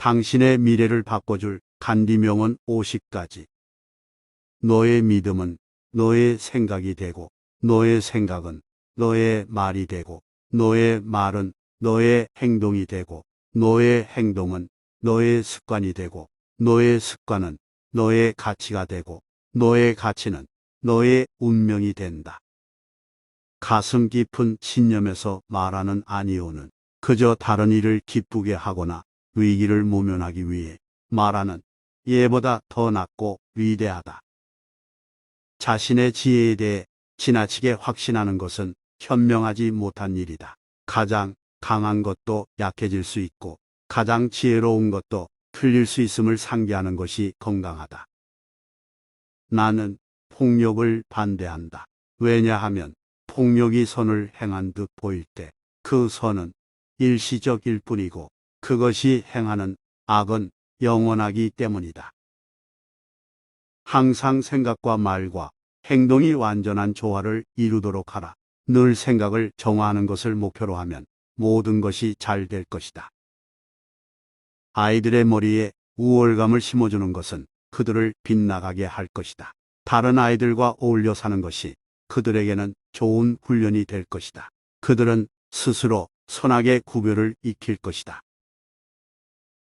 당신의 미래를 바꿔줄 간디명은 50가지. 너의 믿음은 너의 생각이 되고, 너의 생각은 너의 말이 되고, 너의 말은 너의 행동이 되고, 너의 행동은 너의 습관이 되고, 너의 습관은 너의 가치가 되고, 너의 가치는 너의 운명이 된다. 가슴 깊은 신념에서 말하는 아니오는 그저 다른 이를 기쁘게 하거나 위기를 모면하기 위해 말하는 예보다 더 낫고 위대하다. 자신의 지혜에 대해 지나치게 확신하는 것은 현명하지 못한 일이다. 가장 강한 것도 약해질 수 있고, 가장 지혜로운 것도 틀릴 수 있음을 상기하는 것이 건강하다. 나는 폭력을 반대한다. 왜냐하면 폭력이 선을 행한 듯 보일 때 그 선은 일시적일 뿐이고, 그것이 행하는 악은 영원하기 때문이다. 항상 생각과 말과 행동이 완전한 조화를 이루도록 하라. 늘 생각을 정화하는 것을 목표로 하면 모든 것이 잘 될 것이다. 아이들의 머리에 우월감을 심어주는 것은 그들을 빗나가게 할 것이다. 다른 아이들과 어울려 사는 것이 그들에게는 좋은 훈련이 될 것이다. 그들은 스스로 선악의 구별을 익힐 것이다.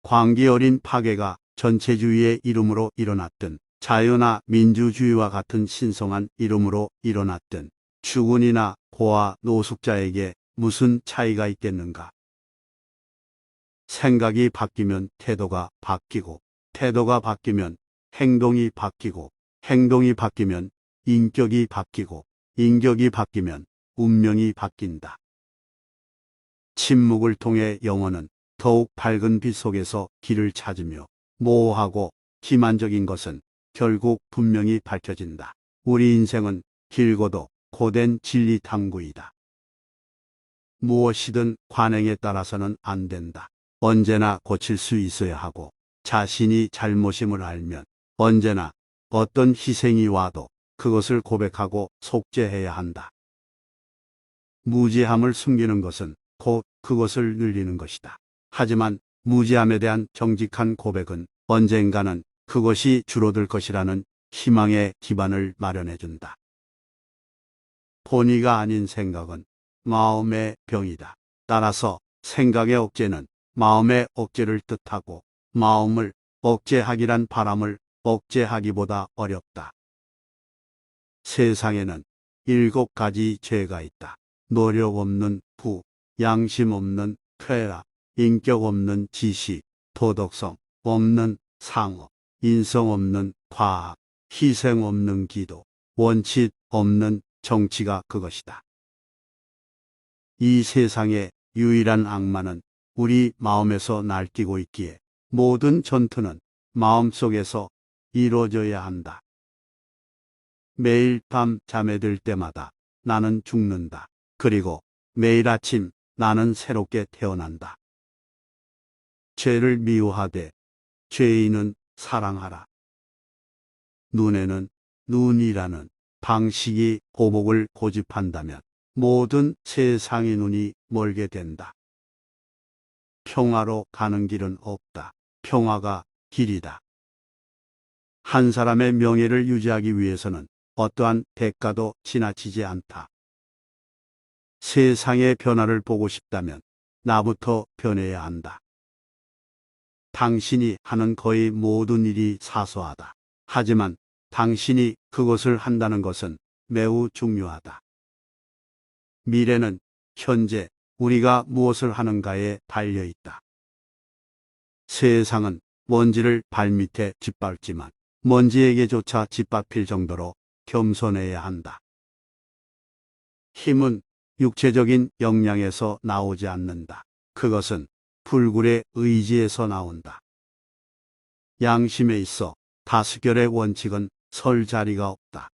광기 어린 파괴가 전체주의의 이름으로 일어났든, 자유나 민주주의와 같은 신성한 이름으로 일어났든, 주군이나 고아 노숙자에게 무슨 차이가 있겠는가? 생각이 바뀌면 태도가 바뀌고, 태도가 바뀌면 행동이 바뀌고, 행동이 바뀌면 인격이 바뀌고, 인격이 바뀌면 운명이 바뀐다. 침묵을 통해 영혼은 더욱 밝은 빛 속에서 길을 찾으며, 모호하고 기만적인 것은 결국 분명히 밝혀진다. 우리 인생은 길고도 고된 진리 탐구이다. 무엇이든 관행에 따라서는 안 된다. 언제나 고칠 수 있어야 하고, 자신이 잘못임을 알면 언제나 어떤 희생이 와도 그것을 고백하고 속죄해야 한다. 무지함을 숨기는 것은 곧 그것을 늘리는 것이다. 하지만 무지함에 대한 정직한 고백은 언젠가는 그것이 줄어들 것이라는 희망의 기반을 마련해준다. 본의가 아닌 생각은 마음의 병이다. 따라서 생각의 억제는 마음의 억제를 뜻하고, 마음을 억제하기란 바람을 억제하기보다 어렵다. 세상에는 7가지 죄가 있다. 노력 없는 부, 양심 없는 퇴락, 인격 없는 지식, 도덕성 없는 상업, 인성 없는 과학, 희생 없는 기도, 원칙 없는 정치가 그것이다. 이 세상의 유일한 악마는 우리 마음에서 날뛰고 있기에 모든 전투는 마음속에서 이루어져야 한다. 매일 밤 잠에 들 때마다 나는 죽는다. 그리고 매일 아침 나는 새롭게 태어난다. 죄를 미워하되 죄인은 사랑하라. 눈에는 눈이라는 방식이 보복을 고집한다면 모든 세상의 눈이 멀게 된다. 평화로 가는 길은 없다. 평화가 길이다. 한 사람의 명예를 유지하기 위해서는 어떠한 대가도 지나치지 않다. 세상의 변화를 보고 싶다면 나부터 변해야 한다. 당신이 하는 거의 모든 일이 사소하다. 하지만 당신이 그것을 한다는 것은 매우 중요하다. 미래는 현재 우리가 무엇을 하는가에 달려 있다. 세상은 먼지를 발밑에 짓밟지만 먼지에게조차 짓밟힐 정도로 겸손해야 한다. 힘은 육체적인 역량에서 나오지 않는다. 그것은 불굴의 의지에서 나온다. 양심에 있어 다수결의 원칙은 설 자리가 없다.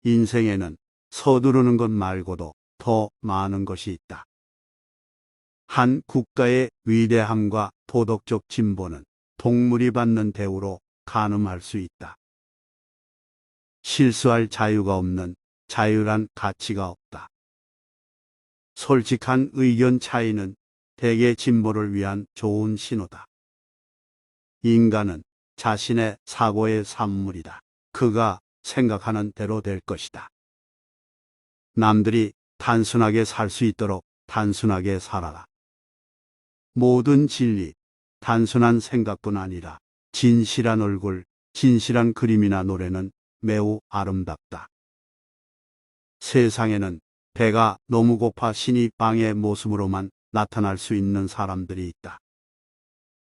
인생에는 서두르는 것 말고도 더 많은 것이 있다. 한 국가의 위대함과 도덕적 진보는 동물이 받는 대우로 가늠할 수 있다. 실수할 자유가 없는 자유란 가치가 없다. 솔직한 의견 차이는 대개 진보를 위한 좋은 신호다. 인간은 자신의 사고의 산물이다. 그가 생각하는 대로 될 것이다. 남들이 단순하게 살 수 있도록 단순하게 살아라. 모든 진리, 단순한 생각뿐 아니라 진실한 얼굴, 진실한 그림이나 노래는 매우 아름답다. 세상에는 배가 너무 고파 신이 빵의 모습으로만 나타날 수 있는 사람들이 있다.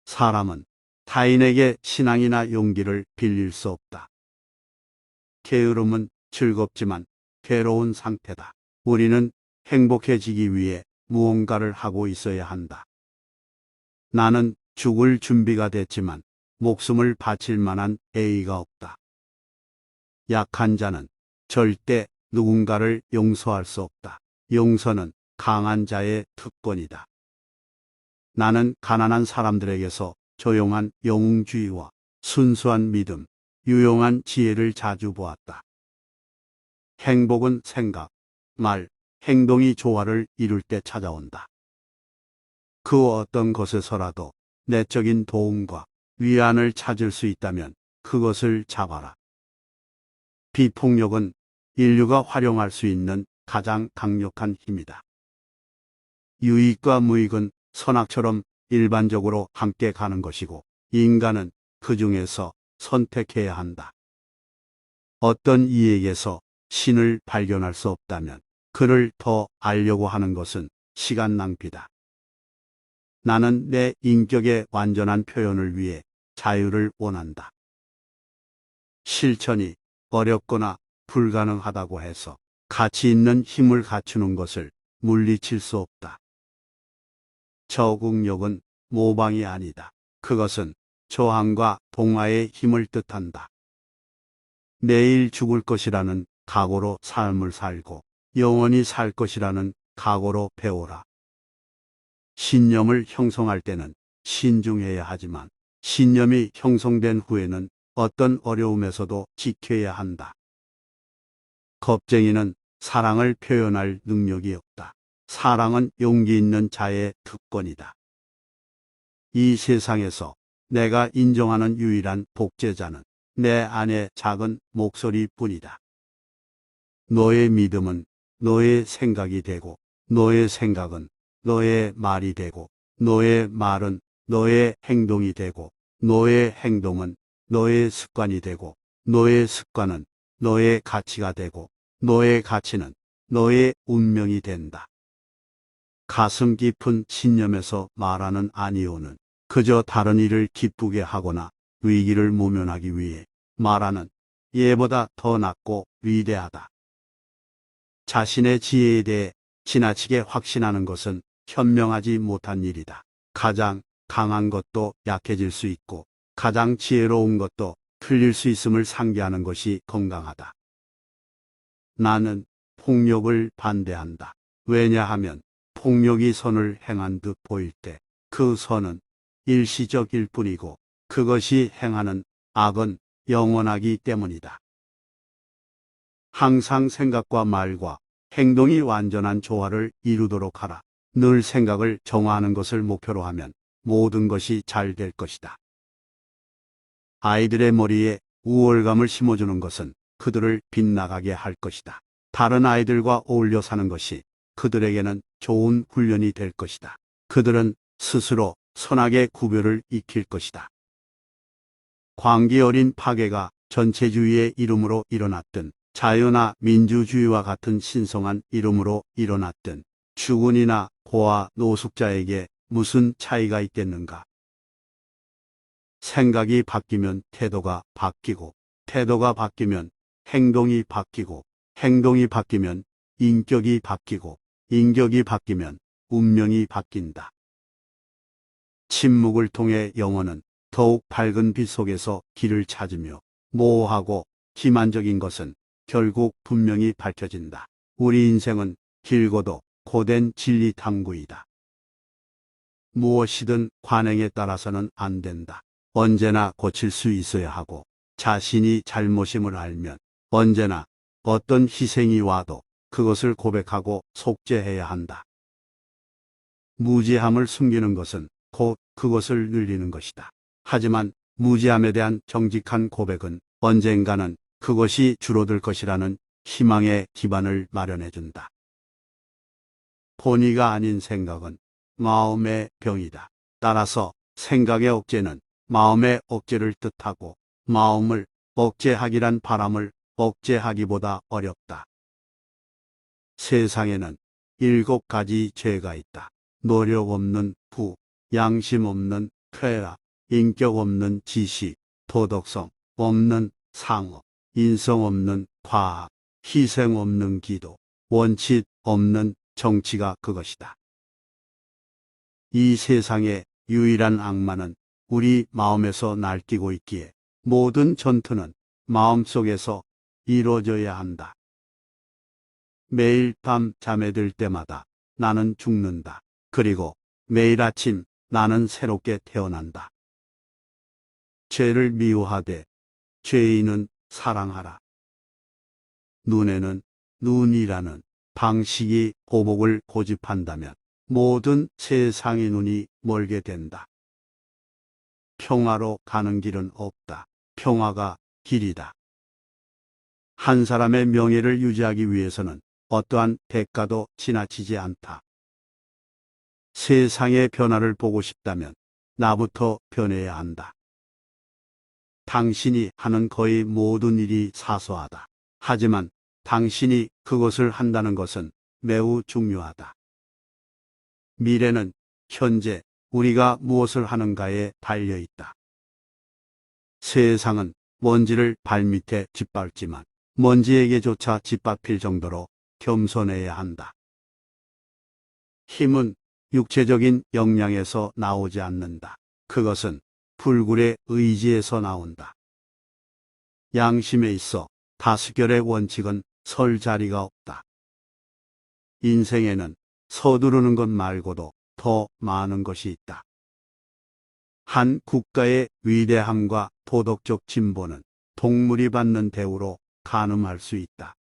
사람은 타인에게 신앙이나 용기를 빌릴 수 없다. 게으름은 즐겁지만 괴로운 상태다. 우리는 행복해지기 위해 무언가를 하고 있어야 한다. 나는 죽을 준비가 됐지만 목숨을 바칠 만한 애의가 없다. 약한 자는 절대 누군가를 용서할 수 없다. 용서는 강한 자의 특권이다. 나는 가난한 사람들에게서 조용한 영웅주의와 순수한 믿음, 유용한 지혜를 자주 보았다. 행복은 생각, 말, 행동이 조화를 이룰 때 찾아온다. 그 어떤 것에서라도 내적인 도움과 위안을 찾을 수 있다면 그것을 잡아라. 비폭력은 인류가 활용할 수 있는 가장 강력한 힘이다. 유익과 무익은 선악처럼 일반적으로 함께 가는 것이고 인간은 그 중에서 선택해야 한다. 어떤 이에게서 신을 발견할 수 없다면 그를 더 알려고 하는 것은 시간 낭비다. 나는 내 인격의 완전한 표현을 위해 자유를 원한다. 실천이 어렵거나 불가능하다고 해서 가치 있는 힘을 갖추는 것을 물리칠 수 없다. 적응력은 모방이 아니다. 그것은 저항과 동화의 힘을 뜻한다. 내일 죽을 것이라는 각오로 삶을 살고 영원히 살 것이라는 각오로 배워라. 신념을 형성할 때는 신중해야 하지만 신념이 형성된 후에는 어떤 어려움에서도 지켜야 한다. 겁쟁이는 사랑을 표현할 능력이 없다. 사랑은 용기 있는 자의 특권이다. 이 세상에서 내가 인정하는 유일한 복제자는 내 안의 작은 목소리뿐이다. 너의 믿음은 너의 생각이 되고, 너의 생각은 너의 말이 되고, 너의 말은 너의 행동이 되고, 너의 행동은 너의 습관이 되고, 너의 습관은 너의 가치가 되고, 너의 가치는 너의 운명이 된다. 가슴 깊은 신념에서 말하는 아니오는 그저 다른 이를 기쁘게 하거나 위기를 모면하기 위해 말하는 예보다 더 낫고 위대하다. 자신의 지혜에 대해 지나치게 확신하는 것은 현명하지 못한 일이다. 가장 강한 것도 약해질 수 있고 가장 지혜로운 것도 틀릴 수 있음을 상기하는 것이 건강하다. 나는 폭력을 반대한다. 왜냐하면 폭력이 선을 행한 듯 보일 때 그 선은 일시적일 뿐이고 그것이 행하는 악은 영원하기 때문이다. 항상 생각과 말과 행동이 완전한 조화를 이루도록 하라. 늘 생각을 정화하는 것을 목표로 하면 모든 것이 잘 될 것이다. 아이들의 머리에 우월감을 심어주는 것은 그들을 빗나가게 할 것이다. 다른 아이들과 어울려 사는 것이 그들에게는 좋은 훈련이 될 것이다. 그들은 스스로 선악의 구별을 익힐 것이다. 광기 어린 파괴가 전체주의의 이름으로 일어났든 자유나 민주주의와 같은 신성한 이름으로 일어났든 주군이나 고아 노숙자에게 무슨 차이가 있겠는가? 생각이 바뀌면 태도가 바뀌고 태도가 바뀌면 행동이 바뀌고 행동이 바뀌면 인격이 바뀌고 인격이 바뀌면 운명이 바뀐다. 침묵을 통해 영혼은 더욱 밝은 빛 속에서 길을 찾으며 모호하고 기만적인 것은 결국 분명히 밝혀진다. 우리 인생은 길고도 고된 진리 탐구이다. 무엇이든 관행에 따라서는 안 된다. 언제나 고칠 수 있어야 하고 자신이 잘못임을 알면 언제나 어떤 희생이 와도 그것을 고백하고 속죄해야 한다. 무지함을 숨기는 것은 곧 그것을 늘리는 것이다. 하지만 무지함에 대한 정직한 고백은 언젠가는 그것이 줄어들 것이라는 희망의 기반을 마련해 준다. 본의가 아닌 생각은 마음의 병이다. 따라서 생각의 억제는 마음의 억제를 뜻하고 마음을 억제하기란 바람을 억제하기보다 어렵다. 세상에는 7가지 죄가 있다. 노력 없는 부, 양심 없는 쾌락, 인격 없는 지식, 도덕성 없는 상업, 인성 없는 과학, 희생 없는 기도, 원칙 없는 정치가 그것이다. 이 세상의 유일한 악마는 우리 마음에서 날뛰고 있기에 모든 전투는 마음속에서 이루어져야 한다. 매일 밤 잠에 들 때마다 나는 죽는다. 그리고 매일 아침 나는 새롭게 태어난다. 죄를 미워하되 죄인은 사랑하라. 눈에는 눈이라는 방식이 보복을 고집한다면 모든 세상의 눈이 멀게 된다. 평화로 가는 길은 없다. 평화가 길이다. 한 사람의 명예를 유지하기 위해서는 어떠한 대가도 지나치지 않다. 세상의 변화를 보고 싶다면 나부터 변해야 한다. 당신이 하는 거의 모든 일이 사소하다. 하지만 당신이 그것을 한다는 것은 매우 중요하다. 미래는 현재 우리가 무엇을 하는가에 달려 있다. 세상은 먼지를 발밑에 짓밟지만 먼지에게조차 짓밟힐 정도로 겸손해야 한다. 힘은 육체적인 역량에서 나오지 않는다. 그것은 불굴의 의지에서 나온다. 양심에 있어 다수결의 원칙은 설 자리가 없다. 인생에는 서두르는 것 말고도 더 많은 것이 있다. 한 국가의 위대함과 도덕적 진보는 동물이 받는 대우로 가늠할 수 있다.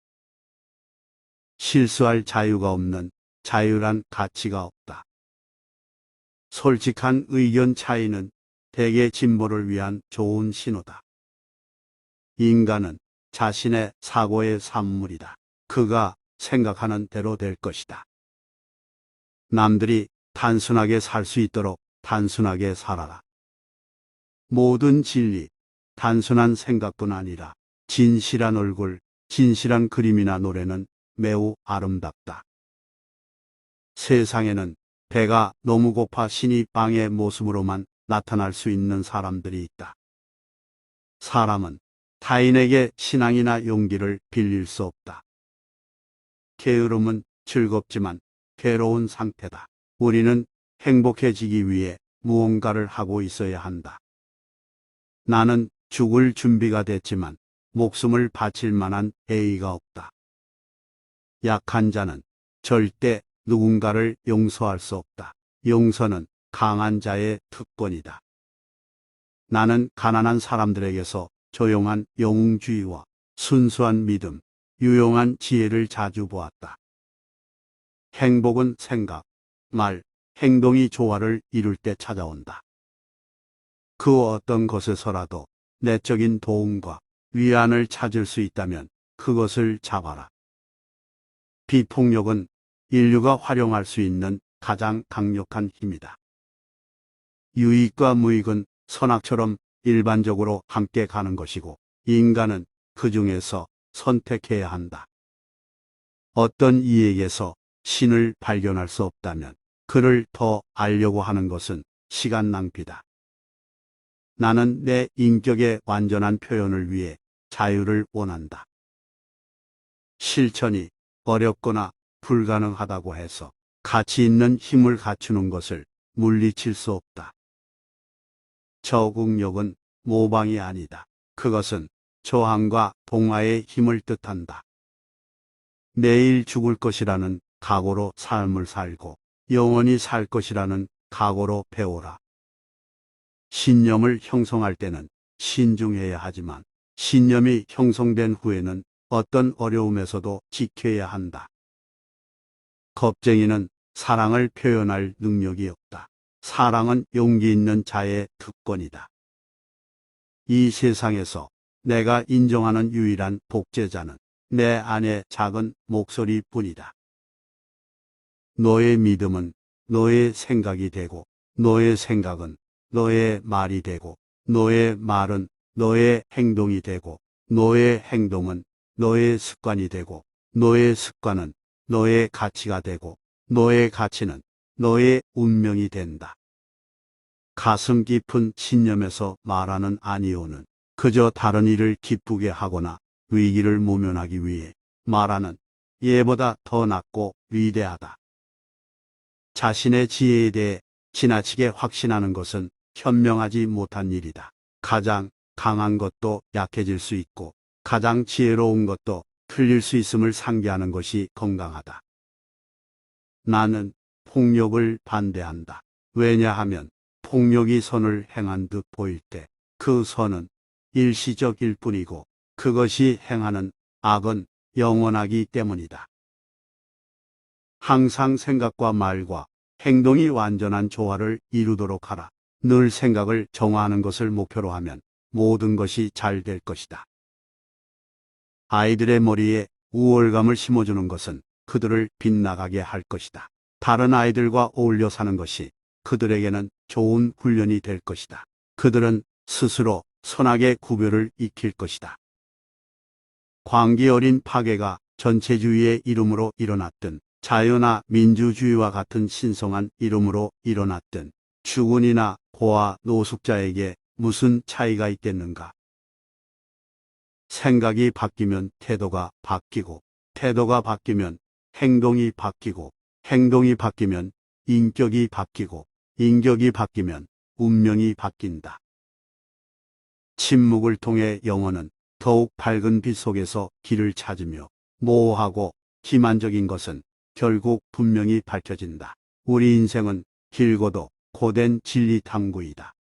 실수할 자유가 없는 자유란 가치가 없다. 솔직한 의견 차이는 대개 진보를 위한 좋은 신호다. 인간은 자신의 사고의 산물이다. 그가 생각하는 대로 될 것이다. 남들이 단순하게 살 수 있도록 단순하게 살아라. 모든 진리, 단순한 생각뿐 아니라 진실한 얼굴, 진실한 그림이나 노래는 매우 아름답다. 세상에는 배가 너무 고파 신이 빵의 모습으로만 나타날 수 있는 사람들이 있다. 사람은 타인에게 신앙이나 용기를 빌릴 수 없다. 게으름은 즐겁지만 괴로운 상태다. 우리는 행복해지기 위해 무언가를 하고 있어야 한다. 나는 죽을 준비가 됐지만 목숨을 바칠 만한 예의가 없다. 약한 자는 절대 누군가를 용서할 수 없다. 용서는 강한 자의 특권이다. 나는 가난한 사람들에게서 조용한 영웅주의와 순수한 믿음, 유용한 지혜를 자주 보았다. 행복은 생각, 말, 행동이 조화를 이룰 때 찾아온다. 그 어떤 것에서라도 내적인 도움과 위안을 찾을 수 있다면 그것을 잡아라. 비폭력은 인류가 활용할 수 있는 가장 강력한 힘이다. 유익과 무익은 선악처럼 일반적으로 함께 가는 것이고 인간은 그 중에서 선택해야 한다. 어떤 이에게서 신을 발견할 수 없다면 그를 더 알려고 하는 것은 시간 낭비다. 나는 내 인격의 완전한 표현을 위해 자유를 원한다. 실천이 어렵거나 불가능하다고 해서 가치 있는 힘을 갖추는 것을 물리칠 수 없다. 적응력은 모방이 아니다. 그것은 저항과 동화의 힘을 뜻한다. 내일 죽을 것이라는 각오로 삶을 살고 영원히 살 것이라는 각오로 배워라. 신념을 형성할 때는 신중해야 하지만 신념이 형성된 후에는 어떤 어려움에서도 지켜야 한다. 겁쟁이는 사랑을 표현할 능력이 없다. 사랑은 용기 있는 자의 특권이다. 이 세상에서 내가 인정하는 유일한 복제자는 내 안의 작은 목소리뿐이다. 너의 믿음은 너의 생각이 되고, 너의 생각은 너의 말이 되고, 너의 말은 너의 행동이 되고, 너의 행동은 너의 습관이 되고, 너의 습관은 너의 가치가 되고, 너의 가치는 너의 운명이 된다. 가슴 깊은 신념에서 말하는 아니오는 그저 다른 이를 기쁘게 하거나 위기를 모면하기 위해 말하는 예보다 더 낫고 위대하다. 자신의 지혜에 대해 지나치게 확신하는 것은 현명하지 못한 일이다. 가장 강한 것도 약해질 수 있고, 가장 지혜로운 것도 틀릴 수 있음을 상기하는 것이 건강하다. 나는 폭력을 반대한다. 왜냐하면 폭력이 선을 행한 듯 보일 때 그 선은 일시적일 뿐이고, 그것이 행하는 악은 영원하기 때문이다. 항상 생각과 말과 행동이 완전한 조화를 이루도록 하라. 늘 생각을 정화하는 것을 목표로 하면 모든 것이 잘 될 것이다. 아이들의 머리에 우월감을 심어주는 것은 그들을 빗나가게 할 것이다. 다른 아이들과 어울려 사는 것이 그들에게는 좋은 훈련이 될 것이다. 그들은 스스로 선악의 구별을 익힐 것이다. 광기 어린 파괴가 전체주의의 이름으로 일어났든, 자유나 민주주의와 같은 신성한 이름으로 일어났든, 주군이나 고아 노숙자에게 무슨 차이가 있겠는가? 생각이 바뀌면 태도가 바뀌고, 태도가 바뀌면 행동이 바뀌고, 행동이 바뀌면 인격이 바뀌고, 인격이 바뀌면 운명이 바뀐다. 침묵을 통해 영혼은 더욱 밝은 빛 속에서 길을 찾으며, 모호하고 기만적인 것은 결국 분명히 밝혀진다. 우리 인생은 길고도 고된 진리 탐구이다.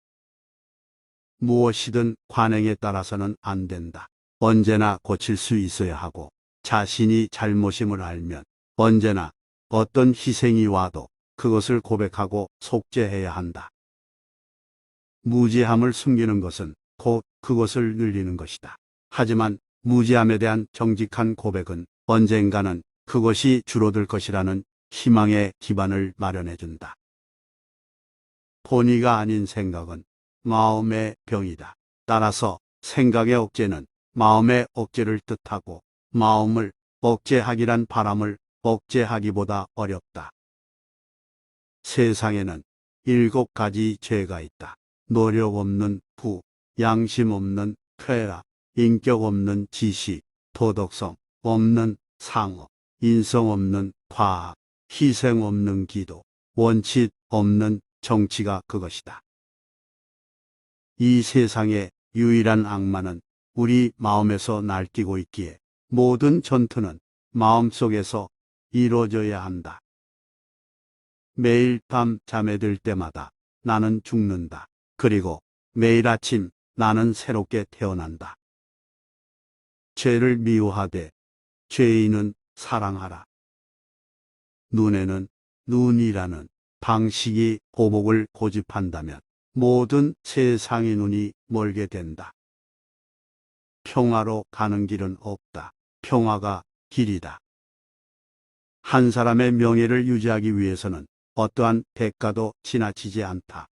무엇이든 관행에 따라서는 안 된다. 언제나 고칠 수 있어야 하고, 자신이 잘못임을 알면 언제나 어떤 희생이 와도 그것을 고백하고 속죄해야 한다. 무지함을 숨기는 것은 곧 그것을 늘리는 것이다. 하지만 무지함에 대한 정직한 고백은 언젠가는 그것이 줄어들 것이라는 희망의 기반을 마련해준다. 본의가 아닌 생각은 마음의 병이다. 따라서 생각의 억제는 마음의 억제를 뜻하고, 마음을 억제하기란 바람을 억제하기보다 어렵다. 세상에는 7가지 죄가 있다. 노력 없는 부, 양심 없는 쾌락, 인격 없는 지식, 도덕성 없는 상업, 인성 없는 과학, 희생 없는 기도, 원칙 없는 정치가 그것이다. 이 세상의 유일한 악마는 우리 마음에서 날뛰고 있기에 모든 전투는 마음속에서 이루어져야 한다. 매일 밤 잠에 들 때마다 나는 죽는다. 그리고 매일 아침 나는 새롭게 태어난다. 죄를 미워하되 죄인은 사랑하라. 눈에는 눈이라는 방식이 보복을 고집한다면 모든 세상의 눈이 멀게 된다. 평화로 가는 길은 없다. 평화가 길이다. 한 사람의 명예를 유지하기 위해서는 어떠한 대가도 지나치지 않다.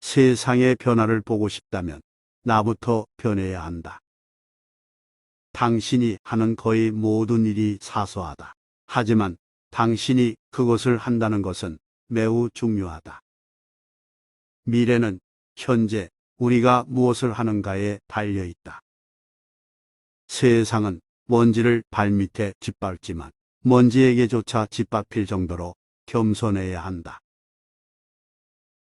세상의 변화를 보고 싶다면 나부터 변해야 한다. 당신이 하는 거의 모든 일이 사소하다. 하지만 당신이 그것을 한다는 것은 매우 중요하다. 미래는 현재 우리가 무엇을 하는가에 달려 있다. 세상은 먼지를 발밑에 짓밟지만 먼지에게조차 짓밟힐 정도로 겸손해야 한다.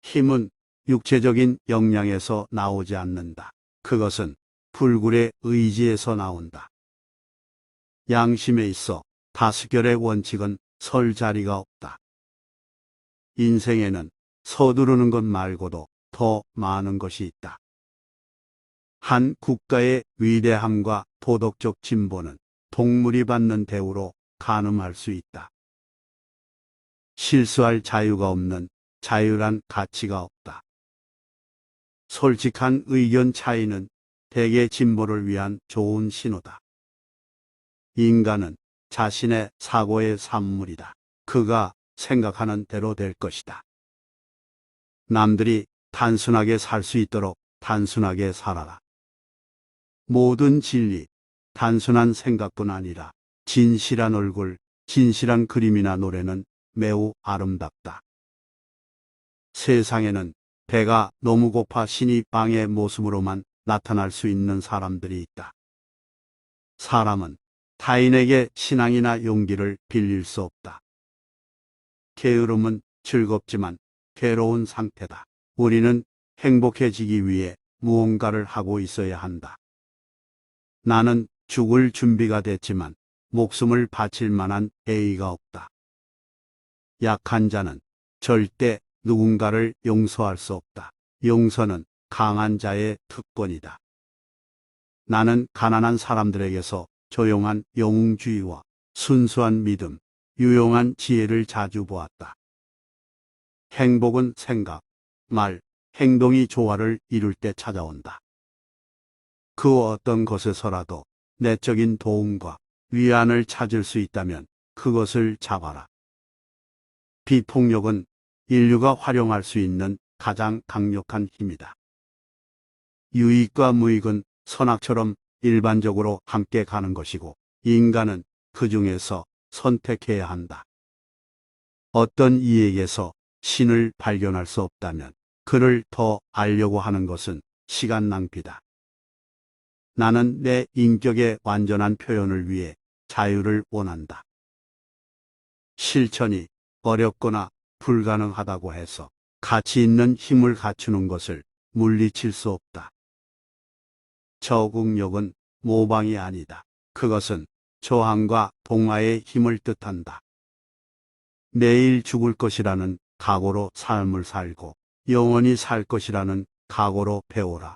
힘은 육체적인 역량에서 나오지 않는다. 그것은 불굴의 의지에서 나온다. 양심에 있어 다수결의 원칙은 설 자리가 없다. 인생에는 서두르는 것 말고도 더 많은 것이 있다. 한 국가의 위대함과 도덕적 진보는 동물이 받는 대우로 가늠할 수 있다. 실수할 자유가 없는 자유란 가치가 없다. 솔직한 의견 차이는 대개 진보를 위한 좋은 신호다. 인간은 자신의 사고의 산물이다. 그가 생각하는 대로 될 것이다. 남들이 단순하게 살 수 있도록 단순하게 살아라. 모든 진리, 단순한 생각뿐 아니라 진실한 얼굴, 진실한 그림이나 노래는 매우 아름답다. 세상에는 배가 너무 고파 신이 빵의 모습으로만 나타날 수 있는 사람들이 있다. 사람은 타인에게 신앙이나 용기를 빌릴 수 없다. 게으름은 즐겁지만 괴로운 상태다. 우리는 행복해지기 위해 무언가를 하고 있어야 한다. 나는 죽을 준비가 됐지만 목숨을 바칠 만한 예의가 없다. 약한 자는 절대 누군가를 용서할 수 없다. 용서는 강한 자의 특권이다. 나는 가난한 사람들에게서 조용한 영웅주의와 순수한 믿음, 유용한 지혜를 자주 보았다. 행복은 생각, 말, 행동이 조화를 이룰 때 찾아온다. 그 어떤 것에서라도 내적인 도움과 위안을 찾을 수 있다면 그것을 잡아라. 비폭력은 인류가 활용할 수 있는 가장 강력한 힘이다. 유익과 무익은 선악처럼 일반적으로 함께 가는 것이고 인간은 그 중에서 선택해야 한다. 어떤 이에게서 신을 발견할 수 없다면 그를 더 알려고 하는 것은 시간 낭비다. 나는 내 인격의 완전한 표현을 위해 자유를 원한다. 실천이 어렵거나 불가능하다고 해서 가치 있는 힘을 갖추는 것을 물리칠 수 없다. 적응력은 모방이 아니다. 그것은 저항과 동화의 힘을 뜻한다. 내일 죽을 것이라는 각오로 삶을 살고 영원히 살 것이라는 각오로 배워라.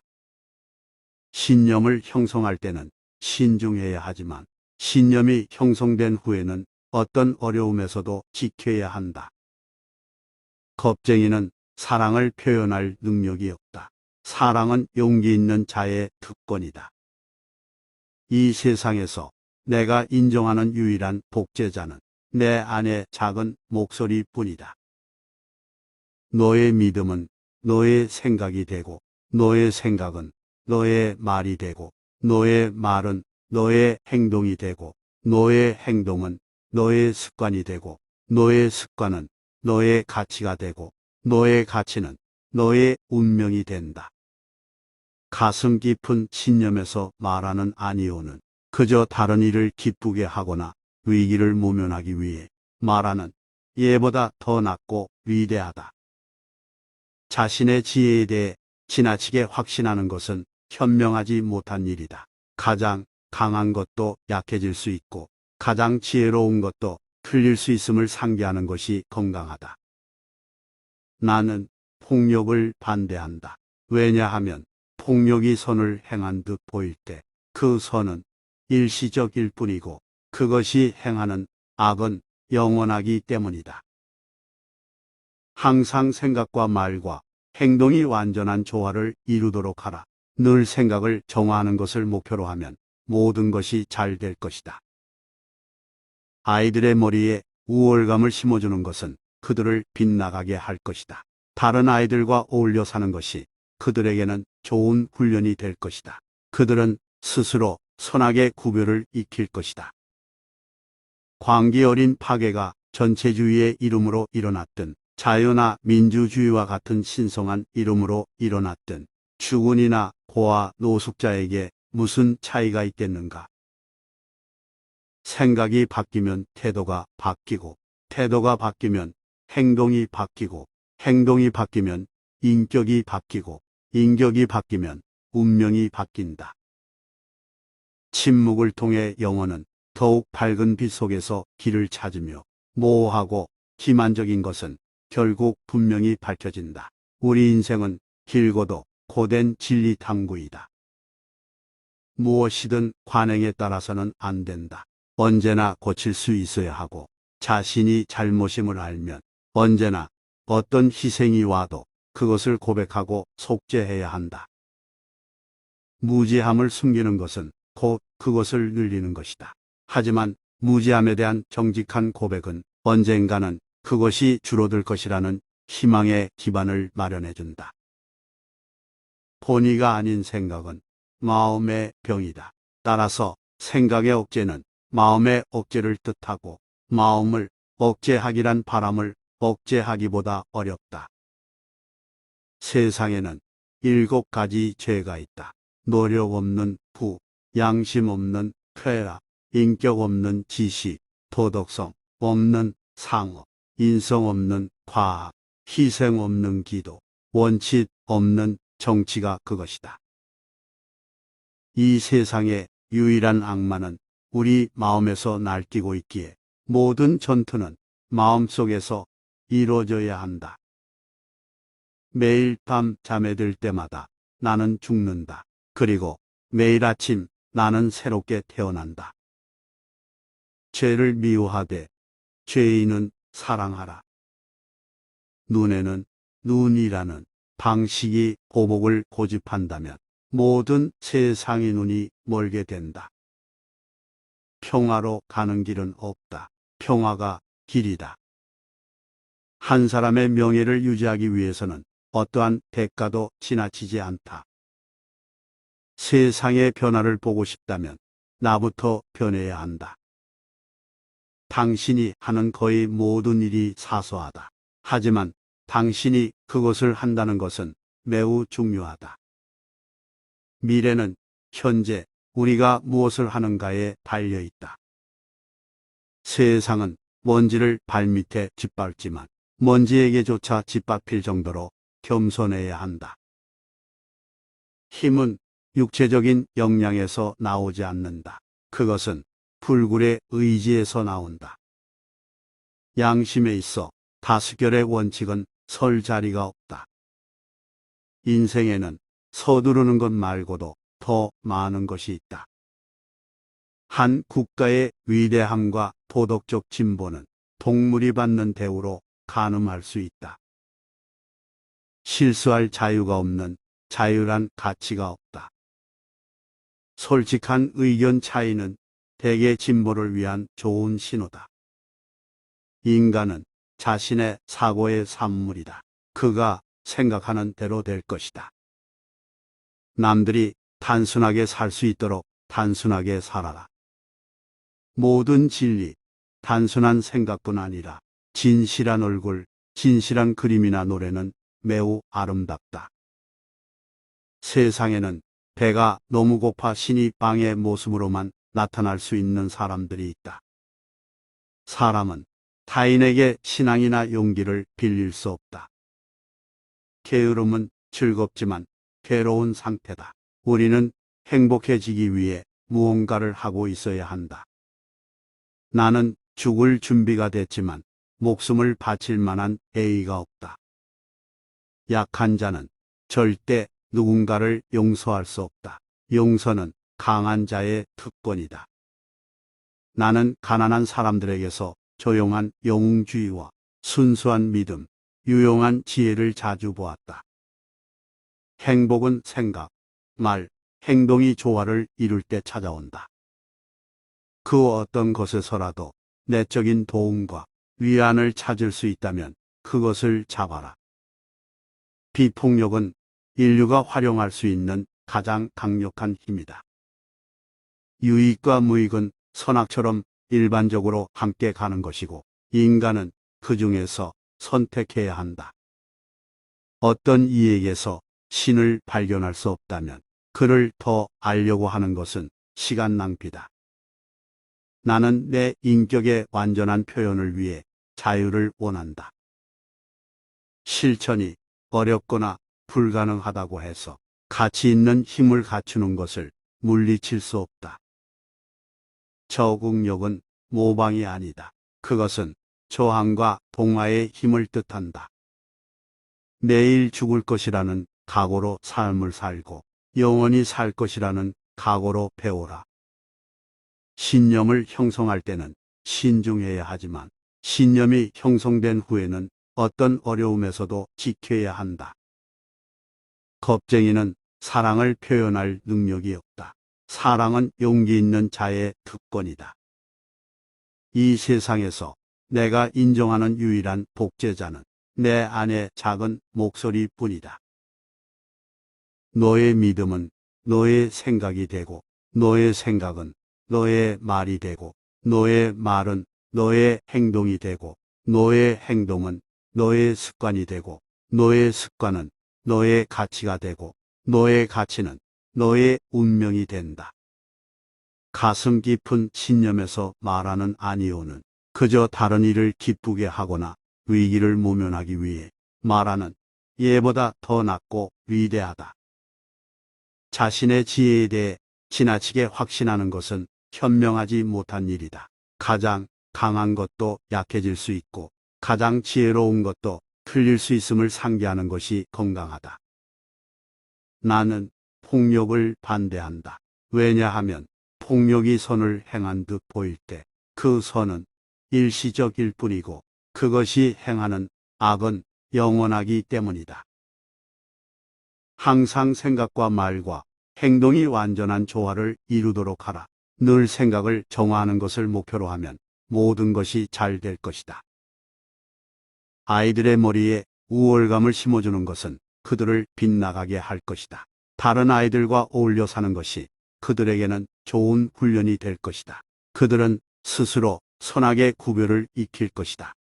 신념을 형성할 때는 신중해야 하지만 신념이 형성된 후에는 어떤 어려움에서도 지켜야 한다. 겁쟁이는 사랑을 표현할 능력이 없다. 사랑은 용기 있는 자의 특권이다. 이 세상에서 내가 인정하는 유일한 복제자는 내 안의 작은 목소리뿐이다. 너의 믿음은 너의 생각이 되고, 너의 생각은 너의 말이 되고, 너의 말은 너의 행동이 되고, 너의 행동은 너의 습관이 되고, 너의 습관은 너의 가치가 되고, 너의 가치는 너의 운명이 된다. 가슴 깊은 신념에서 말하는 아니오는 그저 다른 이를 기쁘게 하거나 위기를 모면하기 위해 말하는 예보다 더 낫고 위대하다. 자신의 지혜에 대해 지나치게 확신하는 것은 현명하지 못한 일이다. 가장 강한 것도 약해질 수 있고 가장 지혜로운 것도 틀릴 수 있음을 상기하는 것이 건강하다. 나는 폭력을 반대한다. 왜냐하면 폭력이 선을 행한 듯 보일 때 그 선은 일시적일 뿐이고 그것이 행하는 악은 영원하기 때문이다. 항상 생각과 말과 행동이 완전한 조화를 이루도록 하라. 늘 생각을 정화하는 것을 목표로 하면 모든 것이 잘 될 것이다. 아이들의 머리에 우월감을 심어주는 것은 그들을 빗나가게 할 것이다. 다른 아이들과 어울려 사는 것이 그들에게는 좋은 훈련이 될 것이다. 그들은 스스로 선악의 구별을 익힐 것이다. 광기 어린 파괴가 전체주의의 이름으로 일어났든 자유나 민주주의와 같은 신성한 이름으로 일어났든 주군이나 고아 노숙자에게 무슨 차이가 있겠는가? 생각이 바뀌면 태도가 바뀌고 태도가 바뀌면 행동이 바뀌고 행동이 바뀌면 인격이 바뀌고 인격이 바뀌면 운명이 바뀐다. 침묵을 통해 영혼은 더욱 밝은 빛 속에서 길을 찾으며 모호하고 기만적인 것은 결국 분명히 밝혀진다. 우리 인생은 길고도 고된 진리 탐구이다. 무엇이든 관행에 따라서는 안 된다. 언제나 고칠 수 있어야 하고 자신이 잘못임을 알면 언제나 어떤 희생이 와도 그것을 고백하고 속죄해야 한다. 무지함을 숨기는 것은 곧 그것을 늘리는 것이다. 하지만 무지함에 대한 정직한 고백은 언젠가는 그것이 줄어들 것이라는 희망의 기반을 마련해 준다. 본의가 아닌 생각은 마음의 병이다. 따라서 생각의 억제는 마음의 억제를 뜻하고 마음을 억제하기란 바람을 억제하기보다 어렵다. 세상에는 7가지 죄가 있다. 노력 없는 부, 양심 없는 쾌락, 인격 없는 지식, 도덕성 없는 상업, 인성 없는 과학, 희생 없는 기도, 원칙 없는 정치가 그것이다. 이 세상의 유일한 악마는 우리 마음에서 날뛰고 있기에 모든 전투는 마음속에서 이루어져야 한다. 매일 밤 잠에 들 때마다 나는 죽는다. 그리고 매일 아침 나는 새롭게 태어난다. 죄를 미워하되 죄인은 사랑하라. 눈에는 눈이라는 방식이 보복을 고집한다면 모든 세상의 눈이 멀게 된다. 평화로 가는 길은 없다. 평화가 길이다. 한 사람의 명예를 유지하기 위해서는 어떠한 대가도 지나치지 않다. 세상의 변화를 보고 싶다면 나부터 변해야 한다. 당신이 하는 거의 모든 일이 사소하다. 하지만 당신이 그것을 한다는 것은 매우 중요하다. 미래는 현재 우리가 무엇을 하는가에 달려 있다. 세상은 먼지를 발밑에 짓밟지만 먼지에게조차 짓밟힐 정도로 겸손해야 한다. 힘은 육체적인 역량에서 나오지 않는다. 그것은 불굴의 의지에서 나온다. 양심에 있어 다수결의 원칙은 설 자리가 없다. 인생에는 서두르는 것 말고도 더 많은 것이 있다. 한 국가의 위대함과 도덕적 진보는 동물이 받는 대우로 가늠할 수 있다. 실수할 자유가 없는 자유란 가치가 없다. 솔직한 의견 차이는 대개 진보를 위한 좋은 신호다. 인간은 자신의 사고의 산물이다. 그가 생각하는 대로 될 것이다. 남들이 단순하게 살 수 있도록 단순하게 살아라. 모든 진리, 단순한 생각뿐 아니라 진실한 얼굴, 진실한 그림이나 노래는 매우 아름답다. 세상에는 배가 너무 고파 신이 방의 모습으로만 나타날 수 있는 사람들이 있다. 사람은 타인에게 신앙이나 용기를 빌릴 수 없다. 게으름은 즐겁지만 괴로운 상태다. 우리는 행복해지기 위해 무언가를 하고 있어야 한다. 나는 죽을 준비가 됐지만 목숨을 바칠 만한 예의가 없다. 약한 자는 절대 누군가를 용서할 수 없다. 용서는 강한 자의 특권이다. 나는 가난한 사람들에게서 조용한 영웅주의와 순수한 믿음, 유용한 지혜를 자주 보았다. 행복은 생각, 말, 행동이 조화를 이룰 때 찾아온다. 그 어떤 것에서라도 내적인 도움과 위안을 찾을 수 있다면 그것을 잡아라. 비폭력은 인류가 활용할 수 있는 가장 강력한 힘이다. 유익과 무익은 선악처럼 일반적으로 함께 가는 것이고 인간은 그 중에서 선택해야 한다. 어떤 이에게서 신을 발견할 수 없다면 그를 더 알려고 하는 것은 시간 낭비다. 나는 내 인격의 완전한 표현을 위해 자유를 원한다. 실천이 어렵거나 불가능하다고 해서 가치 있는 힘을 갖추는 것을 물리칠 수 없다. 적응력은 모방이 아니다. 그것은 저항과 동화의 힘을 뜻한다. 내일 죽을 것이라는 각오로 삶을 살고 영원히 살 것이라는 각오로 배우라. 신념을 형성할 때는 신중해야 하지만 신념이 형성된 후에는 어떤 어려움에서도 지켜야 한다. 겁쟁이는 사랑을 표현할 능력이 없다. 사랑은 용기 있는 자의 특권이다. 이 세상에서 내가 인정하는 유일한 복제자는 내 안의 작은 목소리뿐이다. 너의 믿음은 너의 생각이 되고, 너의 생각은 너의 말이 되고, 너의 말은 너의 행동이 되고, 너의 행동은 너의 습관이 되고, 너의 습관은 너의 가치가 되고, 너의 가치는 너의 운명이 된다. 가슴 깊은 신념에서 말하는 아니오는 그저 다른 이를 기쁘게 하거나 위기를 모면하기 위해 말하는 예보다 더 낫고 위대하다. 자신의 지혜에 대해 지나치게 확신하는 것은 현명하지 못한 일이다. 가장 강한 것도 약해질 수 있고, 가장 지혜로운 것도 틀릴 수 있음을 상기하는 것이 건강하다. 나는 폭력을 반대한다. 왜냐하면 폭력이 선을 행한 듯 보일 때 그 선은 일시적일 뿐이고, 그것이 행하는 악은 영원하기 때문이다. 항상 생각과 말과 행동이 완전한 조화를 이루도록 하라. 늘 생각을 정화하는 것을 목표로 하면 모든 것이 잘 될 것이다. 아이들의 머리에 우월감을 심어주는 것은 그들을 빗나가게 할 것이다. 다른 아이들과 어울려 사는 것이 그들에게는 좋은 훈련이 될 것이다. 그들은 스스로 선악의 구별을 익힐 것이다.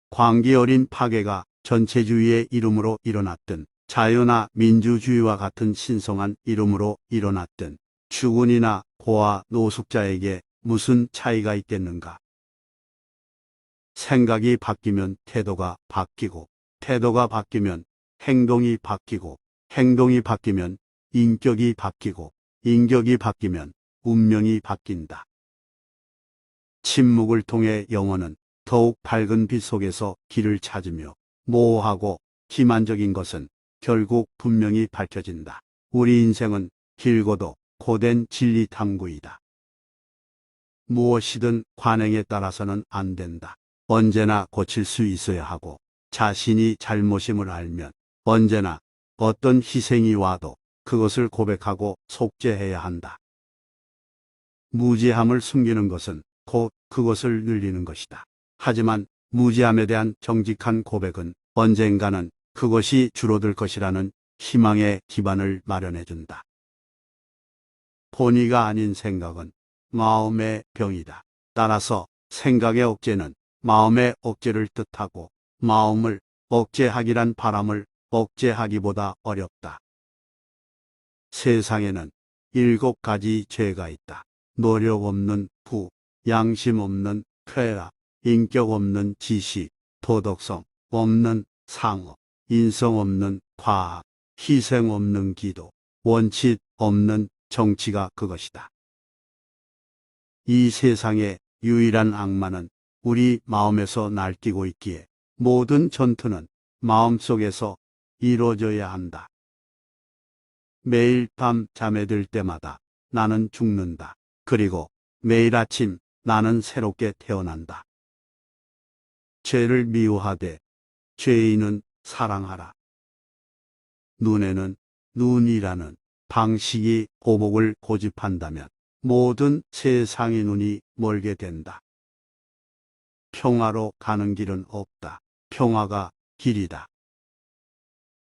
광기 어린 파괴가 전체주의의 이름으로 일어났든, 자유나 민주주의와 같은 신성한 이름으로 일어났든, 주군이나 고아 노숙자에게 무슨 차이가 있겠는가? 생각이 바뀌면 태도가 바뀌고, 태도가 바뀌면 행동이 바뀌고, 행동이 바뀌면 인격이 바뀌고, 인격이 바뀌면 운명이 바뀐다. 침묵을 통해 영혼은 더욱 밝은 빛 속에서 길을 찾으며, 모호하고 기만적인 것은 결국 분명히 밝혀진다. 우리 인생은 길고도 고된 진리 탐구이다. 무엇이든 관행에 따라서는 안 된다. 언제나 고칠 수 있어야 하고, 자신이 잘못임을 알면 언제나 어떤 희생이 와도 그것을 고백하고 속죄해야 한다. 무지함을 숨기는 것은 곧 그것을 늘리는 것이다. 하지만 무지함에 대한 정직한 고백은 언젠가는 그것이 줄어들 것이라는 희망의 기반을 마련해준다. 본의가 아닌 생각은 마음의 병이다. 따라서 생각의 억제는 마음의 억제를 뜻하고, 마음을 억제하기란 바람을 억제하기보다 어렵다. 세상에는 7가지 죄가 있다. 노력 없는 부, 양심 없는 쾌락, 인격 없는 지식, 도덕성 없는 상업, 인성 없는 과학, 희생 없는 기도, 원칙 없는 정치가 그것이다. 이 세상의 유일한 악마는 우리 마음에서 날뛰고 있기에 모든 전투는 마음속에서 이루어져야 한다. 매일 밤 잠에 들 때마다 나는 죽는다. 그리고 매일 아침 나는 새롭게 태어난다. 죄를 미워하되 죄인은 사랑하라. 눈에는 눈이라는 방식이 보복을 고집한다면 모든 세상의 눈이 멀게 된다. 평화로 가는 길은 없다. 평화가 길이다.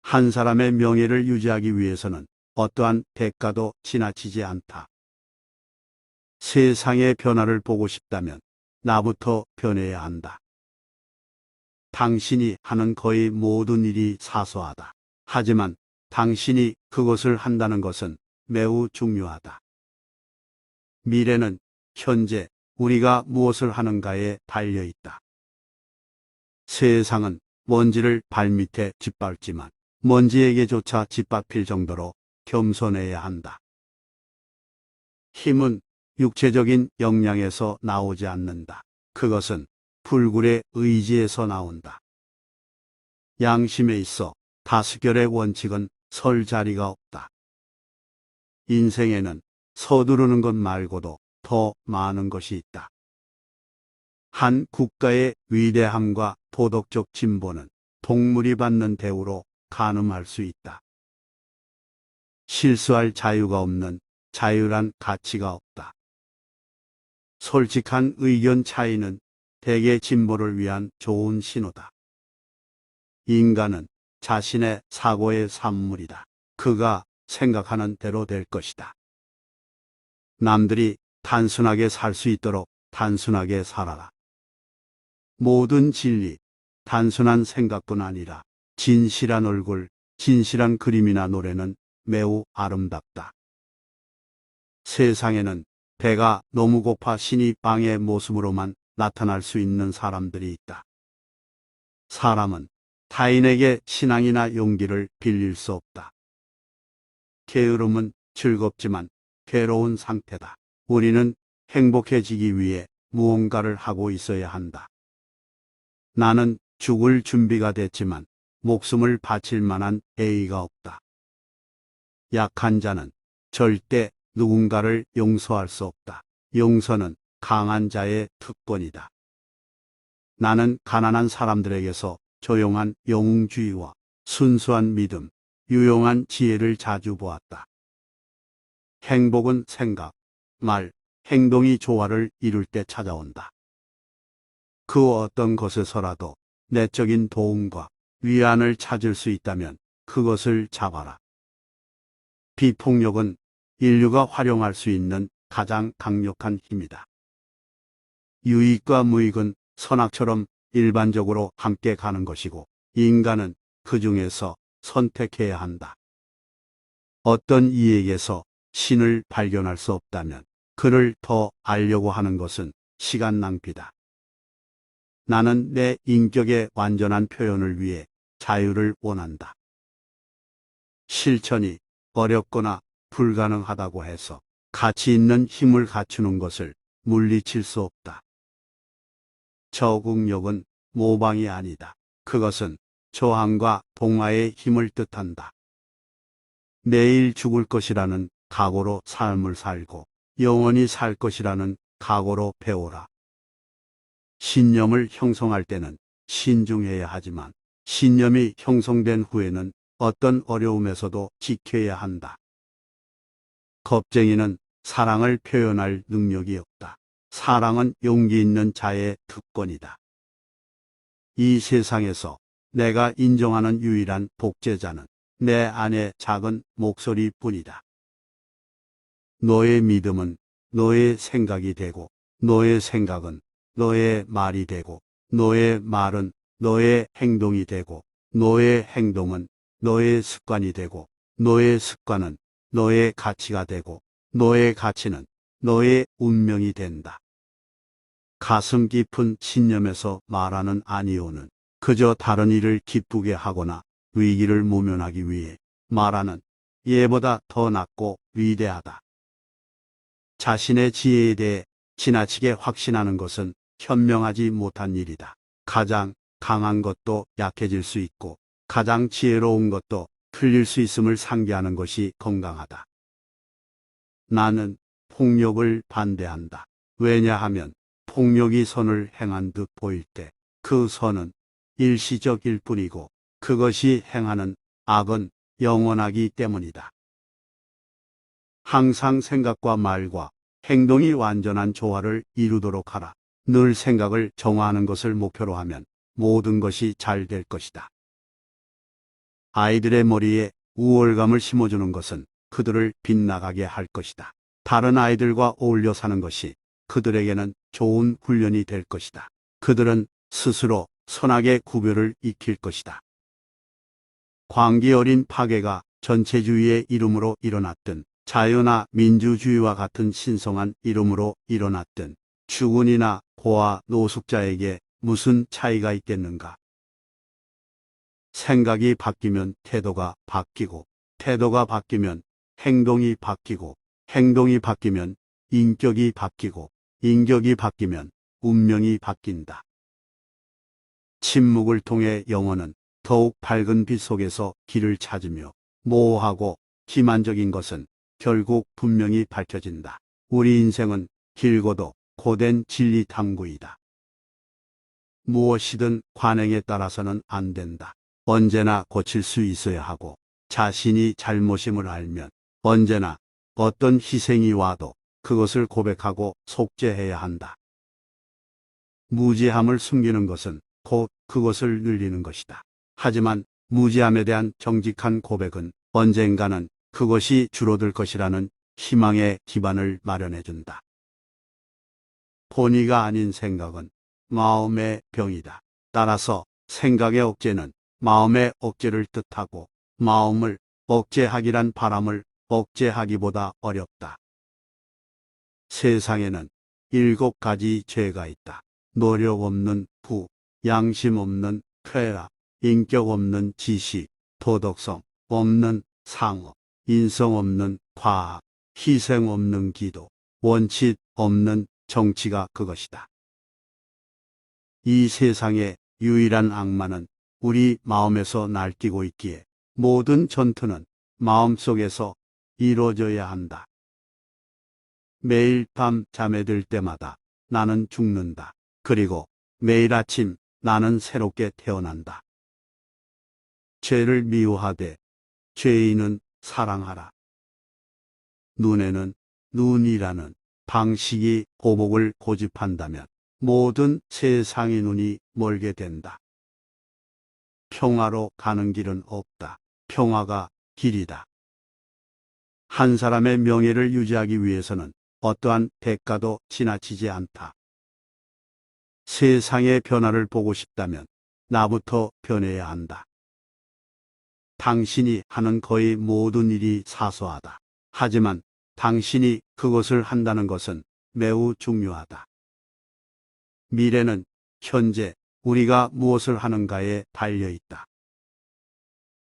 한 사람의 명예를 유지하기 위해서는 어떠한 대가도 지나치지 않다. 세상의 변화를 보고 싶다면 나부터 변해야 한다. 당신이 하는 거의 모든 일이 사소하다. 하지만 당신이 그것을 한다는 것은 매우 중요하다. 미래는 현재 우리가 무엇을 하는가에 달려 있다. 세상은 먼지를 발밑에 짓밟지만 먼지에게조차 짓밟힐 정도로 겸손해야 한다. 힘은 육체적인 역량에서 나오지 않는다. 그것은 불굴의 의지에서 나온다. 양심에 있어 다수결의 원칙은 설 자리가 없다. 인생에는 서두르는 것 말고도 더 많은 것이 있다. 한 국가의 위대함과 도덕적 진보는 동물이 받는 대우로 가늠할 수 있다. 실수할 자유가 없는 자유란 가치가 없다. 솔직한 의견 차이는 대개 진보를 위한 좋은 신호다. 인간은 자신의 사고의 산물이다. 그가 생각하는 대로 될 것이다. 남들이 단순하게 살 수 있도록 단순하게 살아라. 모든 진리, 단순한 생각뿐 아니라 진실한 얼굴, 진실한 그림이나 노래는 매우 아름답다. 세상에는 배가 너무 고파 신이 빵의 모습으로만 나타날 수 있는 사람들이 있다. 사람은 타인에게 신앙이나 용기를 빌릴 수 없다. 게으름은 즐겁지만 괴로운 상태다. 우리는 행복해지기 위해 무언가를 하고 있어야 한다. 나는 죽을 준비가 됐지만 목숨을 바칠 만한 예의가 없다. 약한 자는 절대 누군가를 용서할 수 없다. 용서는 강한 자의 특권이다. 나는 가난한 사람들에게서 조용한 영웅주의와 순수한 믿음, 유용한 지혜를 자주 보았다. 행복은 생각, 말, 행동이 조화를 이룰 때 찾아온다. 그 어떤 것에서라도 내적인 도움과 위안을 찾을 수 있다면 그것을 잡아라. 비폭력은 인류가 활용할 수 있는 가장 강력한 힘이다. 유익과 무익은 선악처럼 일반적으로 함께 가는 것이고 인간은 그 중에서 선택해야 한다. 어떤 이에게서 신을 발견할 수 없다면 그를 더 알려고 하는 것은 시간 낭비다. 나는 내 인격의 완전한 표현을 위해 자유를 원한다. 실천이 어렵거나 불가능하다고 해서 가치 있는 힘을 갖추는 것을 물리칠 수 없다. 적응력은 모방이 아니다. 그것은 저항과 동화의 힘을 뜻한다. 내일 죽을 것이라는 각오로 삶을 살고 영원히 살 것이라는 각오로 배우라. 신념을 형성할 때는 신중해야 하지만 신념이 형성된 후에는 어떤 어려움에서도 지켜야 한다. 겁쟁이는 사랑을 표현할 능력이 없다. 사랑은 용기 있는 자의 특권이다. 이 세상에서 내가 인정하는 유일한 복제자는 내 안의 작은 목소리뿐이다. 너의 믿음은 너의 생각이 되고, 너의 생각은 너의 말이 되고, 너의 말은 너의 행동이 되고, 너의 행동은 너의 습관이 되고, 너의 습관은 너의 가치가 되고, 너의 가치는 너의 운명이 된다. 가슴 깊은 신념에서 말하는 아니오는 그저 다른 이를 기쁘게 하거나 위기를 모면하기 위해 말하는 예보다 더 낫고 위대하다. 자신의 지혜에 대해 지나치게 확신하는 것은 현명하지 못한 일이다. 가장 강한 것도 약해질 수 있고 가장 지혜로운 것도 틀릴 수 있음을 상기하는 것이 건강하다. 나는 폭력을 반대한다. 왜냐하면 폭력이 선을 행한 듯 보일 때 그 선은 일시적일 뿐이고 그것이 행하는 악은 영원하기 때문이다. 항상 생각과 말과 행동이 완전한 조화를 이루도록 하라. 늘 생각을 정화하는 것을 목표로 하면 모든 것이 잘 될 것이다. 아이들의 머리에 우월감을 심어주는 것은 그들을 빗나가게 할 것이다. 다른 아이들과 어울려 사는 것이 그들에게는 좋은 훈련이 될 것이다. 그들은 스스로 선악의 구별을 익힐 것이다. 광기 어린 파괴가 전체주의의 이름으로 일어났든 자유나 민주주의와 같은 신성한 이름으로 일어났든 주군이나 고아 노숙자에게 무슨 차이가 있겠는가? 생각이 바뀌면 태도가 바뀌고 태도가 바뀌면 행동이 바뀌고 행동이 바뀌면 인격이 바뀌고 인격이 바뀌면 운명이 바뀐다. 침묵을 통해 영혼은 더욱 밝은 빛 속에서 길을 찾으며 모호하고 기만적인 것은 결국 분명히 밝혀진다. 우리 인생은 길고도 고된 진리 탐구이다. 무엇이든 관행에 따라서는 안 된다. 언제나 고칠 수 있어야 하고 자신이 잘못임을 알면 언제나 어떤 희생이 와도 그것을 고백하고 속죄해야 한다. 무지함을 숨기는 것은 곧 그것을 늘리는 것이다. 하지만 무지함에 대한 정직한 고백은 언젠가는 그것이 줄어들 것이라는 희망의 기반을 마련해준다. 본의가 아닌 생각은 마음의 병이다. 따라서 생각의 억제는 마음의 억제를 뜻하고 마음을 억제하기란 바람을 억제하기보다 어렵다. 세상에는 7가지 죄가 있다. 노력 없는 부, 양심 없는 쾌락, 인격 없는 지식, 도덕성 없는 상업, 인성 없는 과학, 희생 없는 기도, 원칙 없는 정치가 그것이다. 이 세상의 유일한 악마는 우리 마음에서 날뛰고 있기에 모든 전투는 마음속에서 이루어져야 한다. 매일 밤 잠에 들 때마다 나는 죽는다. 그리고 매일 아침 나는 새롭게 태어난다. 죄를 미워하되 죄인은 사랑하라. 눈에는 눈이라는 방식이 보복을 고집한다면 모든 세상의 눈이 멀게 된다. 평화로 가는 길은 없다. 평화가 길이다. 한 사람의 명예를 유지하기 위해서는 어떠한 대가도 지나치지 않다. 세상의 변화를 보고 싶다면 나부터 변해야 한다. 당신이 하는 거의 모든 일이 사소하다. 하지만 당신이 그것을 한다는 것은 매우 중요하다. 미래는 현재 우리가 무엇을 하는가에 달려 있다.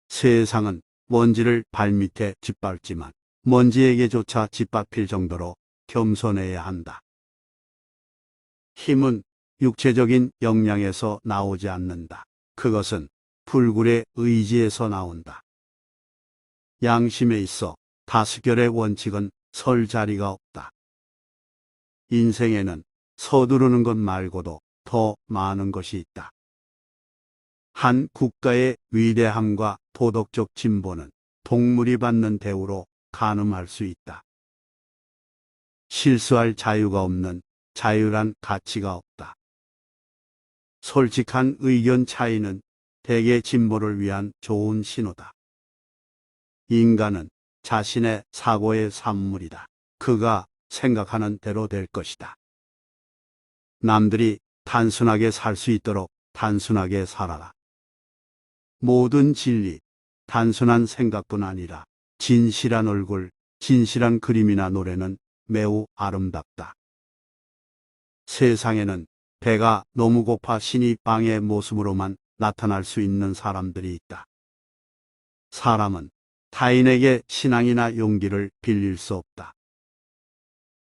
세상은 먼지를 발밑에 짓밟지만 먼지에게조차 짓밟힐 정도로 겸손해야 한다. 힘은 육체적인 역량에서 나오지 않는다. 그것은 불굴의 의지에서 나온다. 양심에 있어 다수결의 원칙은 설 자리가 없다. 인생에는 서두르는 것 말고도 더 많은 것이 있다. 한 국가의 위대함과 도덕적 진보는 동물이 받는 대우로 가늠할 수 있다. 실수할 자유가 없는 자유란 가치가 없다. 솔직한 의견 차이는 대개 진보를 위한 좋은 신호다. 인간은 자신의 사고의 산물이다. 그가 생각하는 대로 될 것이다. 남들이 단순하게 살 수 있도록 단순하게 살아라. 모든 진리, 단순한 생각뿐 아니라 진실한 얼굴, 진실한 그림이나 노래는 매우 아름답다. 세상에는 배가 너무 고파 신이 빵의 모습으로만 나타날 수 있는 사람들이 있다. 사람은 타인에게 신앙이나 용기를 빌릴 수 없다.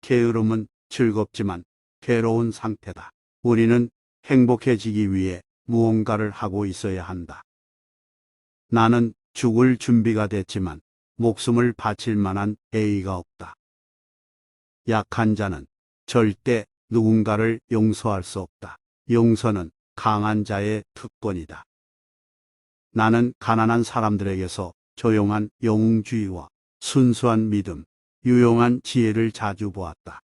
게으름은 즐겁지만 괴로운 상태다. 우리는 행복해지기 위해 무언가를 하고 있어야 한다. 나는 죽을 준비가 됐지만 목숨을 바칠 만한 애의가 없다. 약한 자는 절대 누군가를 용서할 수 없다. 용서는 강한 자의 특권이다. 나는 가난한 사람들에게서 조용한 영웅주의와 순수한 믿음, 유용한 지혜를 자주 보았다.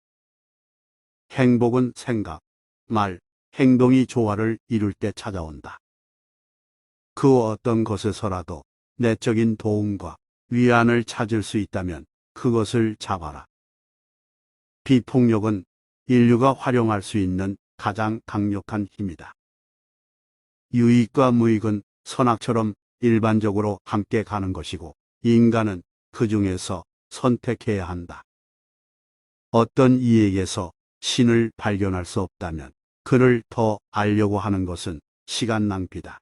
행복은 생각, 말, 행동이 조화를 이룰 때 찾아온다. 그 어떤 것에서라도 내적인 도움과 위안을 찾을 수 있다면 그것을 잡아라. 비폭력은 인류가 활용할 수 있는 가장 강력한 힘이다. 유익과 무익은 선악처럼 일반적으로 함께 가는 것이고 인간은 그 중에서 선택해야 한다. 어떤 이에게서 신을 발견할 수 없다면 그를 더 알려고 하는 것은 시간 낭비다.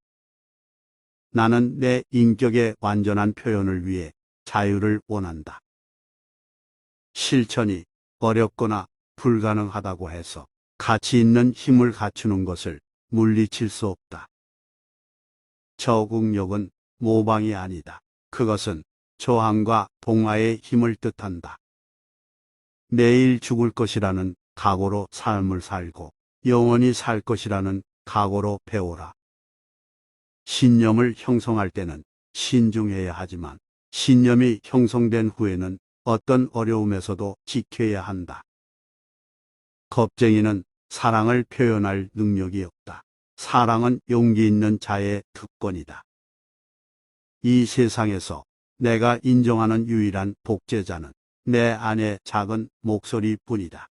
나는 내 인격의 완전한 표현을 위해 자유를 원한다. 실천이 어렵거나 불가능하다고 해서 가치 있는 힘을 갖추는 것을 물리칠 수 없다. 적응력은 모방이 아니다. 그것은 저항과 동화의 힘을 뜻한다. 내일 죽을 것이라는 각오로 삶을 살고 영원히 살 것이라는 각오로 배우라. 신념을 형성할 때는 신중해야 하지만 신념이 형성된 후에는 어떤 어려움에서도 지켜야 한다. 겁쟁이는 사랑을 표현할 능력이 없다. 사랑은 용기 있는 자의 특권이다. 이 세상에서 내가 인정하는 유일한 복제자는 내 안의 작은 목소리뿐이다.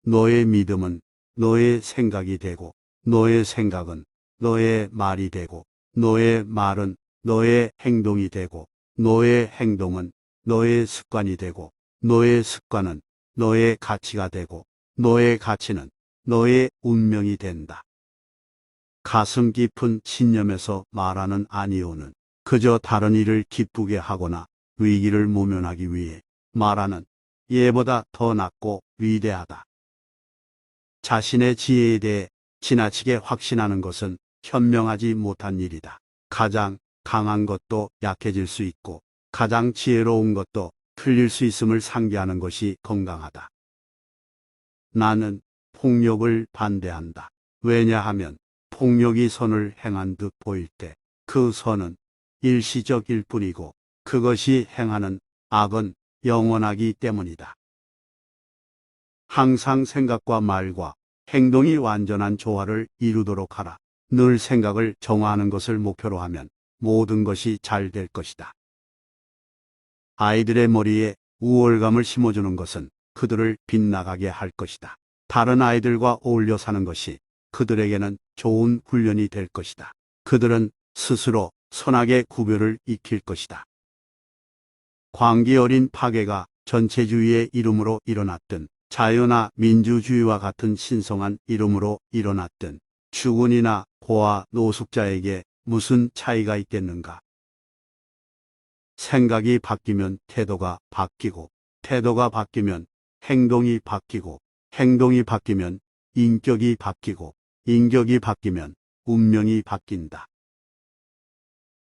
너의 믿음은 너의 생각이 되고, 너의 생각은 너의 말이 되고, 너의 말은 너의 행동이 되고, 너의 행동은 너의 습관이 되고, 너의 습관은 너의 가치가 되고, 너의 가치는 너의 운명이 된다. 가슴 깊은 신념에서 말하는 아니오는 그저 다른 이를 기쁘게 하거나 위기를 모면하기 위해 말하는 예보다 더 낫고 위대하다. 자신의 지혜에 대해 지나치게 확신하는 것은 현명하지 못한 일이다. 가장 강한 것도 약해질 수 있고, 가장 지혜로운 것도 틀릴 수 있음을 상기하는 것이 건강하다. 나는 폭력을 반대한다. 왜냐하면 폭력이 선을 행한 듯 보일 때 그 선은 일시적일 뿐이고, 그것이 행하는 악은 영원하기 때문이다. 항상 생각과 말과 행동이 완전한 조화를 이루도록 하라. 늘 생각을 정화하는 것을 목표로 하면 모든 것이 잘 될 것이다. 아이들의 머리에 우월감을 심어주는 것은 그들을 빗나가게 할 것이다. 다른 아이들과 어울려 사는 것이 그들에게는 좋은 훈련이 될 것이다. 그들은 스스로 선악의 구별을 익힐 것이다. 광기 어린 파괴가 전체주의의 이름으로 일어났든, 자유나 민주주의와 같은 신성한 이름으로 일어났든, 주군이나 고아 노숙자에게 무슨 차이가 있겠는가? 생각이 바뀌면 태도가 바뀌고, 태도가 바뀌면 행동이 바뀌고, 행동이 바뀌면 인격이 바뀌고, 인격이 바뀌면 운명이 바뀐다.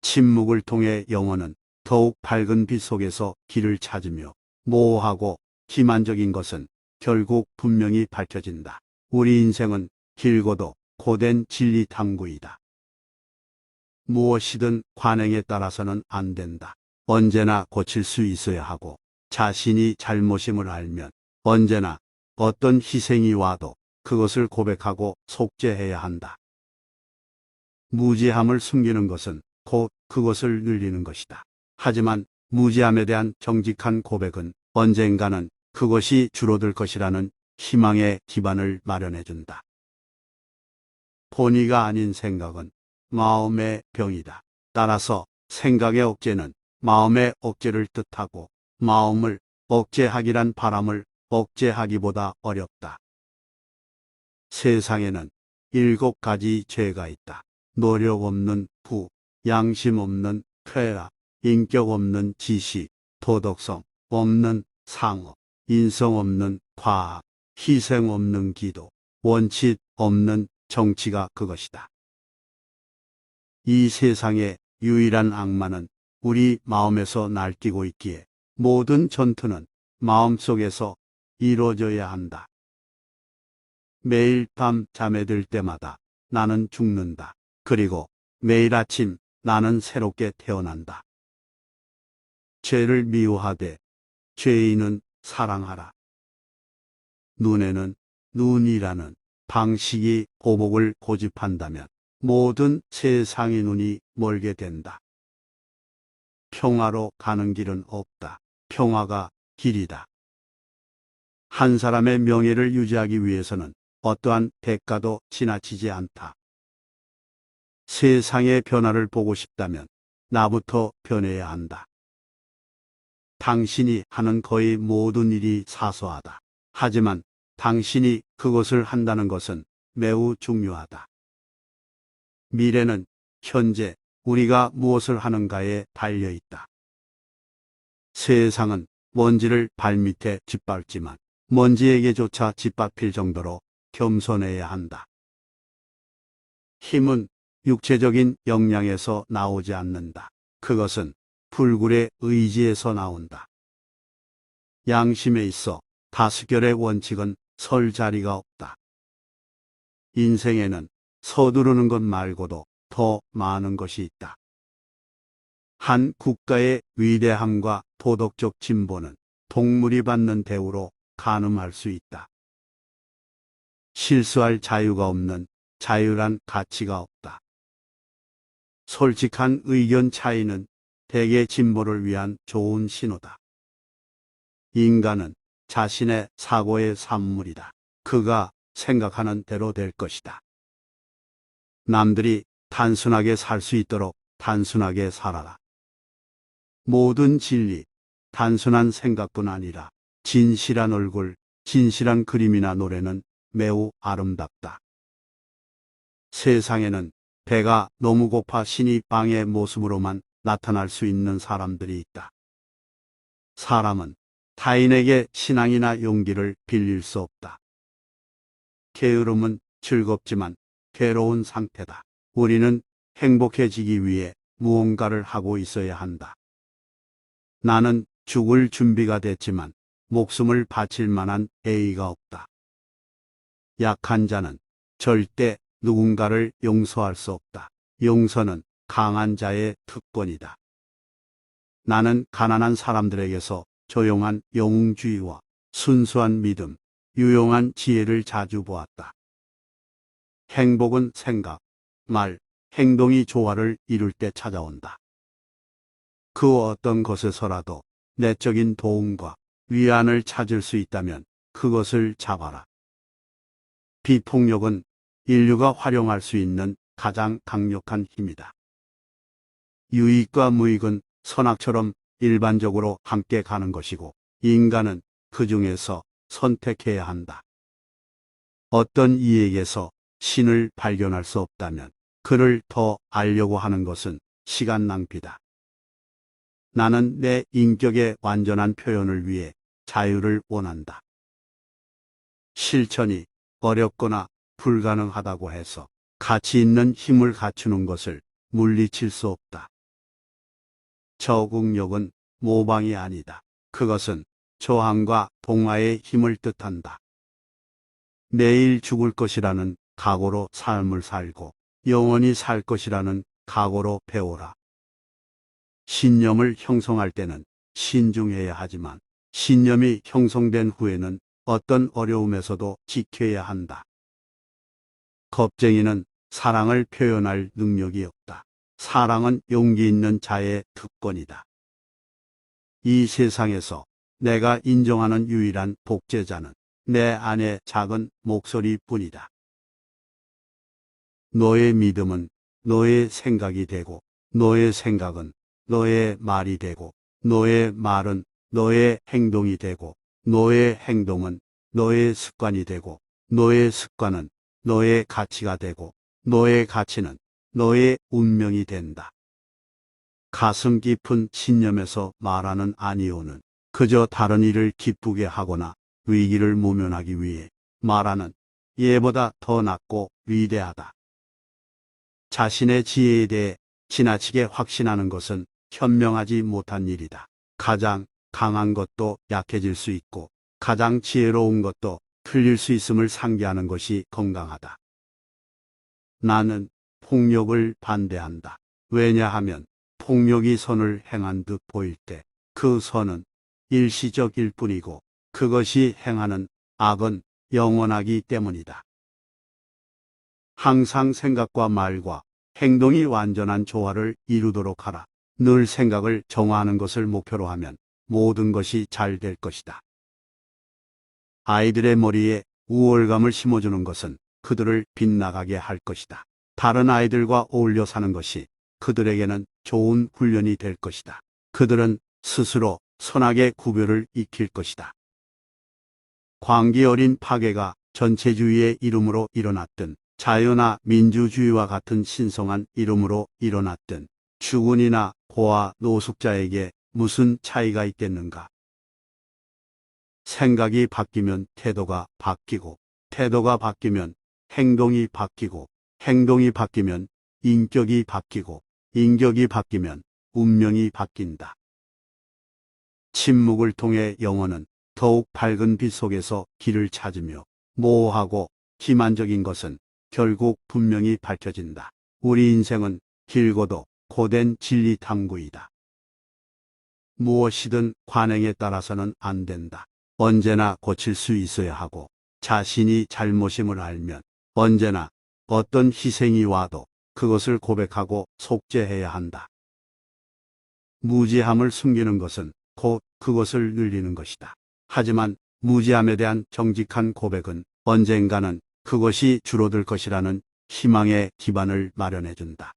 침묵을 통해 영혼은 더욱 밝은 빛 속에서 길을 찾으며, 모호하고 기만적인 것은 결국 분명히 밝혀진다. 우리 인생은 길고도 고된 진리 탐구이다. 무엇이든 관행에 따라서는 안 된다. 언제나 고칠 수 있어야 하고, 자신이 잘못임을 알면 언제나 어떤 희생이 와도 그것을 고백하고 속죄해야 한다. 무지함을 숨기는 것은 곧 그것을 늘리는 것이다. 하지만 무지함에 대한 정직한 고백은 언젠가는 그것이 줄어들 것이라는 희망의 기반을 마련해준다. 본의가 아닌 생각은 마음의 병이다. 따라서 생각의 억제는 마음의 억제를 뜻하고, 마음을 억제하기란 바람을 억제하기보다 어렵다. 세상에는 7가지 죄가 있다. 노력 없는 부, 양심 없는 퇴라, 인격 없는 지식, 도덕성 없는 상업, 인성 없는 과학, 희생 없는 기도, 원칙 없는 정치가 그것이다. 이 세상의 유일한 악마는 우리 마음에서 날뛰고 있기에 모든 전투는 마음속에서 이루어져야 한다. 매일 밤 잠에 들 때마다 나는 죽는다. 그리고 매일 아침 나는 새롭게 태어난다. 죄를 미워하되 죄인은 사랑하라. 눈에는 눈이라는 방식이 보복을 고집한다면 모든 세상의 눈이 멀게 된다. 평화로 가는 길은 없다. 평화가 길이다. 한 사람의 명예를 유지하기 위해서는 어떠한 대가도 지나치지 않다. 세상의 변화를 보고 싶다면 나부터 변해야 한다. 당신이 하는 거의 모든 일이 사소하다. 하지만 당신이 그것을 한다는 것은 매우 중요하다. 미래는 현재 우리가 무엇을 하는가에 달려 있다. 세상은 먼지를 발밑에 짓밟지만 먼지에게조차 짓밟힐 정도로 겸손해야 한다. 힘은 육체적인 역량에서 나오지 않는다. 그것은 불굴의 의지에서 나온다. 양심에 있어 다수결의 원칙은 설 자리가 없다. 인생에는 서두르는 것 말고도 더 많은 것이 있다. 한 국가의 위대함과 도덕적 진보는 동물이 받는 대우로 가늠할 수 있다. 실수할 자유가 없는 자유란 가치가 없다. 솔직한 의견 차이는 대개 진보를 위한 좋은 신호다. 인간은 자신의 사고의 산물이다. 그가 생각하는 대로 될 것이다. 남들이 단순하게 살 수 있도록 단순하게 살아라. 모든 진리, 단순한 생각뿐 아니라 진실한 얼굴, 진실한 그림이나 노래는 매우 아름답다. 세상에는 배가 너무 고파 신이 빵의 모습으로만 나타날 수 있는 사람들이 있다. 사람은 타인에게 신앙이나 용기를 빌릴 수 없다. 게으름은 즐겁지만 괴로운 상태다. 우리는 행복해지기 위해 무언가를 하고 있어야 한다. 나는 죽을 준비가 됐지만 목숨을 바칠 만한 예의가 없다. 약한 자는 절대 누군가를 용서할 수 없다. 용서는 강한 자의 특권이다. 나는 가난한 사람들에게서 조용한 영웅주의와 순수한 믿음, 유용한 지혜를 자주 보았다. 행복은 생각, 말, 행동이 조화를 이룰 때 찾아온다. 그 어떤 것에서라도 내적인 도움과 위안을 찾을 수 있다면 그것을 잡아라. 비폭력은 인류가 활용할 수 있는 가장 강력한 힘이다. 유익과 무익은 선악처럼 일반적으로 함께 가는 것이고 인간은 그 중에서 선택해야 한다. 어떤 이에게서 신을 발견할 수 없다면 그를 더 알려고 하는 것은 시간 낭비다. 나는 내 인격의 완전한 표현을 위해 자유를 원한다. 실천이 어렵거나 불가능하다고 해서 가치 있는 힘을 갖추는 것을 물리칠 수 없다. 적응력은 모방이 아니다. 그것은 저항과 동화의 힘을 뜻한다. 내일 죽을 것이라는 각오로 삶을 살고 영원히 살 것이라는 각오로 배워라. 신념을 형성할 때는 신중해야 하지만 신념이 형성된 후에는 어떤 어려움에서도 지켜야 한다. 겁쟁이는 사랑을 표현할 능력이 없다. 사랑은 용기 있는 자의 특권이다. 이 세상에서 내가 인정하는 유일한 복제자는 내 안의 작은 목소리뿐이다. 너의 믿음은 너의 생각이 되고, 너의 생각은 너의 말이 되고, 너의 말은 너의 행동이 되고, 너의 행동은 너의 습관이 되고, 너의 습관은 너의 가치가 되고, 너의 가치는 너의 운명이 된다. 가슴 깊은 신념에서 말하는 아니오는 그저 다른 이를 기쁘게 하거나 위기를 모면하기 위해 말하는 예보다 더 낫고 위대하다. 자신의 지혜에 대해 지나치게 확신하는 것은 현명하지 못한 일이다. 가장 강한 것도 약해질 수 있고 가장 지혜로운 것도 틀릴 수 있음을 상기하는 것이 건강하다. 나는 폭력을 반대한다. 왜냐하면 폭력이 선을 행한 듯 보일 때 그 선은 일시적일 뿐이고 그것이 행하는 악은 영원하기 때문이다. 항상 생각과 말과 행동이 완전한 조화를 이루도록 하라. 늘 생각을 정화하는 것을 목표로 하면 모든 것이 잘 될 것이다. 아이들의 머리에 우월감을 심어주는 것은 그들을 빗나가게 할 것이다. 다른 아이들과 어울려 사는 것이 그들에게는 좋은 훈련이 될 것이다. 그들은 스스로 선악의 구별을 익힐 것이다. 광기 어린 파괴가 전체주의의 이름으로 일어났든 자유나 민주주의와 같은 신성한 이름으로 일어났든 주군이나 고아 노숙자에게 무슨 차이가 있겠는가? 생각이 바뀌면 태도가 바뀌고 태도가 바뀌면 행동이 바뀌고 행동이 바뀌면 인격이 바뀌고 인격이 바뀌면 운명이 바뀐다. 침묵을 통해 영혼은 더욱 밝은 빛 속에서 길을 찾으며 모호하고 기만적인 것은 결국 분명히 밝혀진다. 우리 인생은 길고도 고된 진리 탐구이다. 무엇이든 관행에 따라서는 안 된다. 언제나 고칠 수 있어야 하고 자신이 잘못임을 알면 언제나 어떤 희생이 와도 그것을 고백하고 속죄해야 한다. 무지함을 숨기는 것은 곧 그것을 늘리는 것이다. 하지만 무지함에 대한 정직한 고백은 언젠가는 그것이 줄어들 것이라는 희망의 기반을 마련해준다.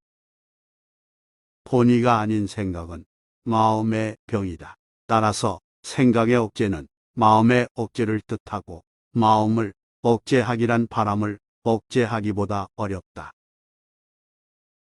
본의가 아닌 생각은 마음의 병이다. 따라서 생각의 억제는 마음의 억제를 뜻하고 마음을 억제하기란 바람을 억제하기보다 어렵다.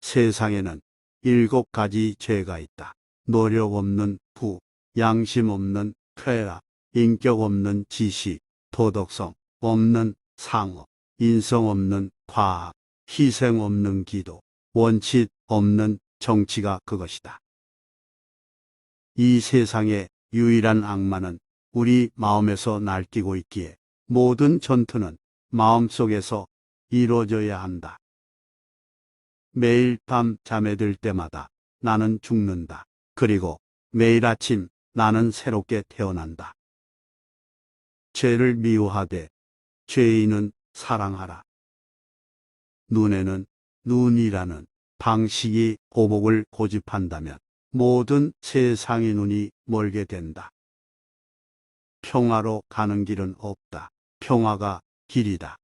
세상에는 7가지 죄가 있다. 노력 없는 부, 양심 없는 퇴라, 인격 없는 지식, 도덕성 없는 상업, 인성 없는 과학, 희생 없는 기도, 원칙 없는 정치가 그것이다. 이 세상의 유일한 악마는 우리 마음에서 날뛰고 있기에 모든 전투는 마음속에서 이루어져야 한다. 매일 밤 잠에 들 때마다 나는 죽는다. 그리고 매일 아침 나는 새롭게 태어난다. 죄를 미워하되 죄인은 사랑하라. 눈에는 눈이라는 방식이 보복을 고집한다면 모든 세상의 눈이 멀게 된다. 평화로 가는 길은 없다. 평화가 길이다.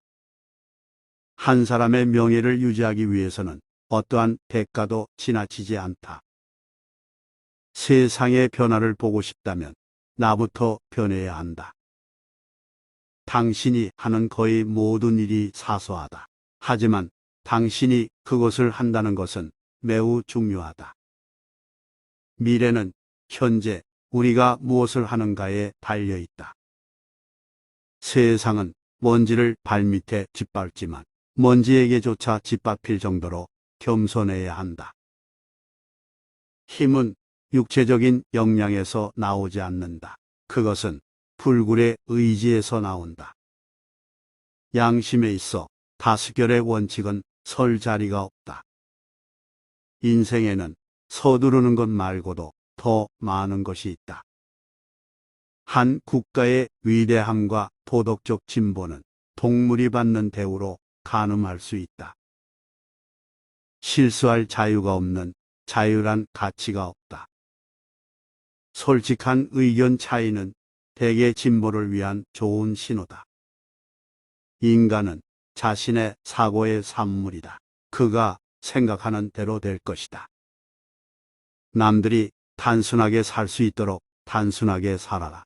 한 사람의 명예를 유지하기 위해서는 어떠한 대가도 지나치지 않다. 세상의 변화를 보고 싶다면 나부터 변해야 한다. 당신이 하는 거의 모든 일이 사소하다. 하지만 당신이 그것을 한다는 것은 매우 중요하다. 미래는 현재 우리가 무엇을 하는가에 달려 있다. 세상은 먼지를 발밑에 짓밟지만 먼지에게조차 짓밟힐 정도로 겸손해야 한다. 힘은 육체적인 역량에서 나오지 않는다. 그것은 불굴의 의지에서 나온다. 양심에 있어 다수결의 원칙은 설 자리가 없다. 인생에는 서두르는 것 말고도 더 많은 것이 있다. 한 국가의 위대함과 도덕적 진보는 동물이 받는 대우로 가늠할 수 있다. 실수할 자유가 없는 자유란 가치가 없다. 솔직한 의견 차이는 대개 진보를 위한 좋은 신호다. 인간은 자신의 사고의 산물이다. 그가 생각하는 대로 될 것이다. 남들이 단순하게 살 수 있도록 단순하게 살아라.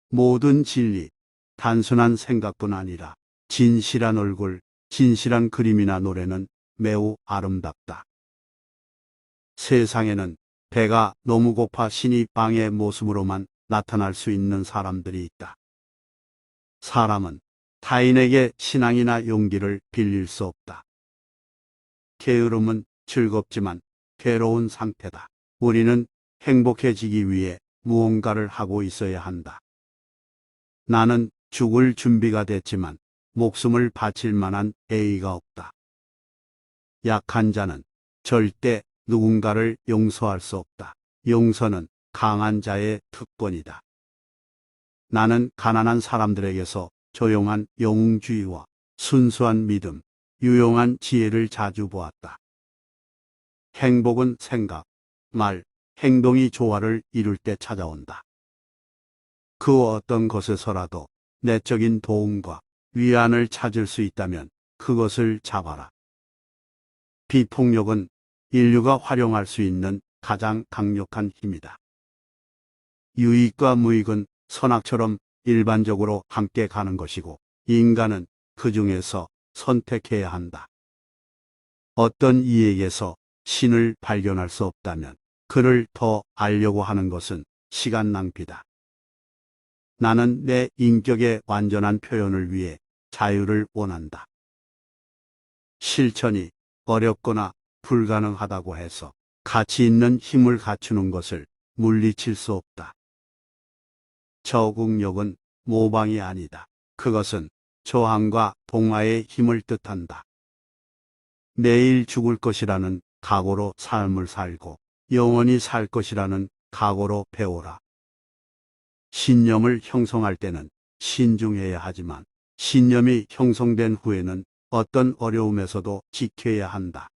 모든 진리, 단순한 생각뿐 아니라 진실한 얼굴, 진실한 그림이나 노래는 매우 아름답다. 세상에는 배가 너무 고파 신이 방의 모습으로만 나타날 수 있는 사람들이 있다. 사람은 타인에게 신앙이나 용기를 빌릴 수 없다. 게으름은 즐겁지만 괴로운 상태다. 우리는 행복해지기 위해 무언가를 하고 있어야 한다. 나는 죽을 준비가 됐지만 목숨을 바칠 만한 애의가 없다. 약한 자는 절대 누군가를 용서할 수 없다. 용서는 강한 자의 특권이다. 나는 가난한 사람들에게서 조용한 영웅주의와 순수한 믿음, 유용한 지혜를 자주 보았다. 행복은 생각, 말, 행동이 조화를 이룰 때 찾아온다. 그 어떤 것에서라도 내적인 도움과 위안을 찾을 수 있다면 그것을 잡아라. 비폭력은 인류가 활용할 수 있는 가장 강력한 힘이다. 유익과 무익은 선악처럼 일반적으로 함께 가는 것이고 인간은 그 중에서 선택해야 한다. 어떤 이에게서 신을 발견할 수 없다면 그를 더 알려고 하는 것은 시간 낭비다. 나는 내 인격의 완전한 표현을 위해 자유를 원한다. 실천이 어렵거나 불가능하다고 해서 가치 있는 힘을 갖추는 것을 물리칠 수 없다. 적응력은 모방이 아니다. 그것은 저항과 동화의 힘을 뜻한다. 내일 죽을 것이라는 각오로 삶을 살고 영원히 살 것이라는 각오로 배워라. 신념을 형성할 때는 신중해야 하지만 신념이 형성된 후에는 어떤 어려움에서도 지켜야 한다.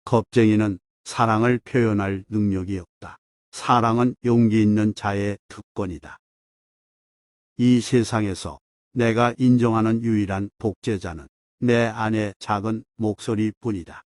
겁쟁이는 사랑을 표현할 능력이 없다. 사랑은 용기 있는 자의 특권이다. 이 세상에서 내가 인정하는 유일한 독재자는 내 안의 작은 목소리뿐이다.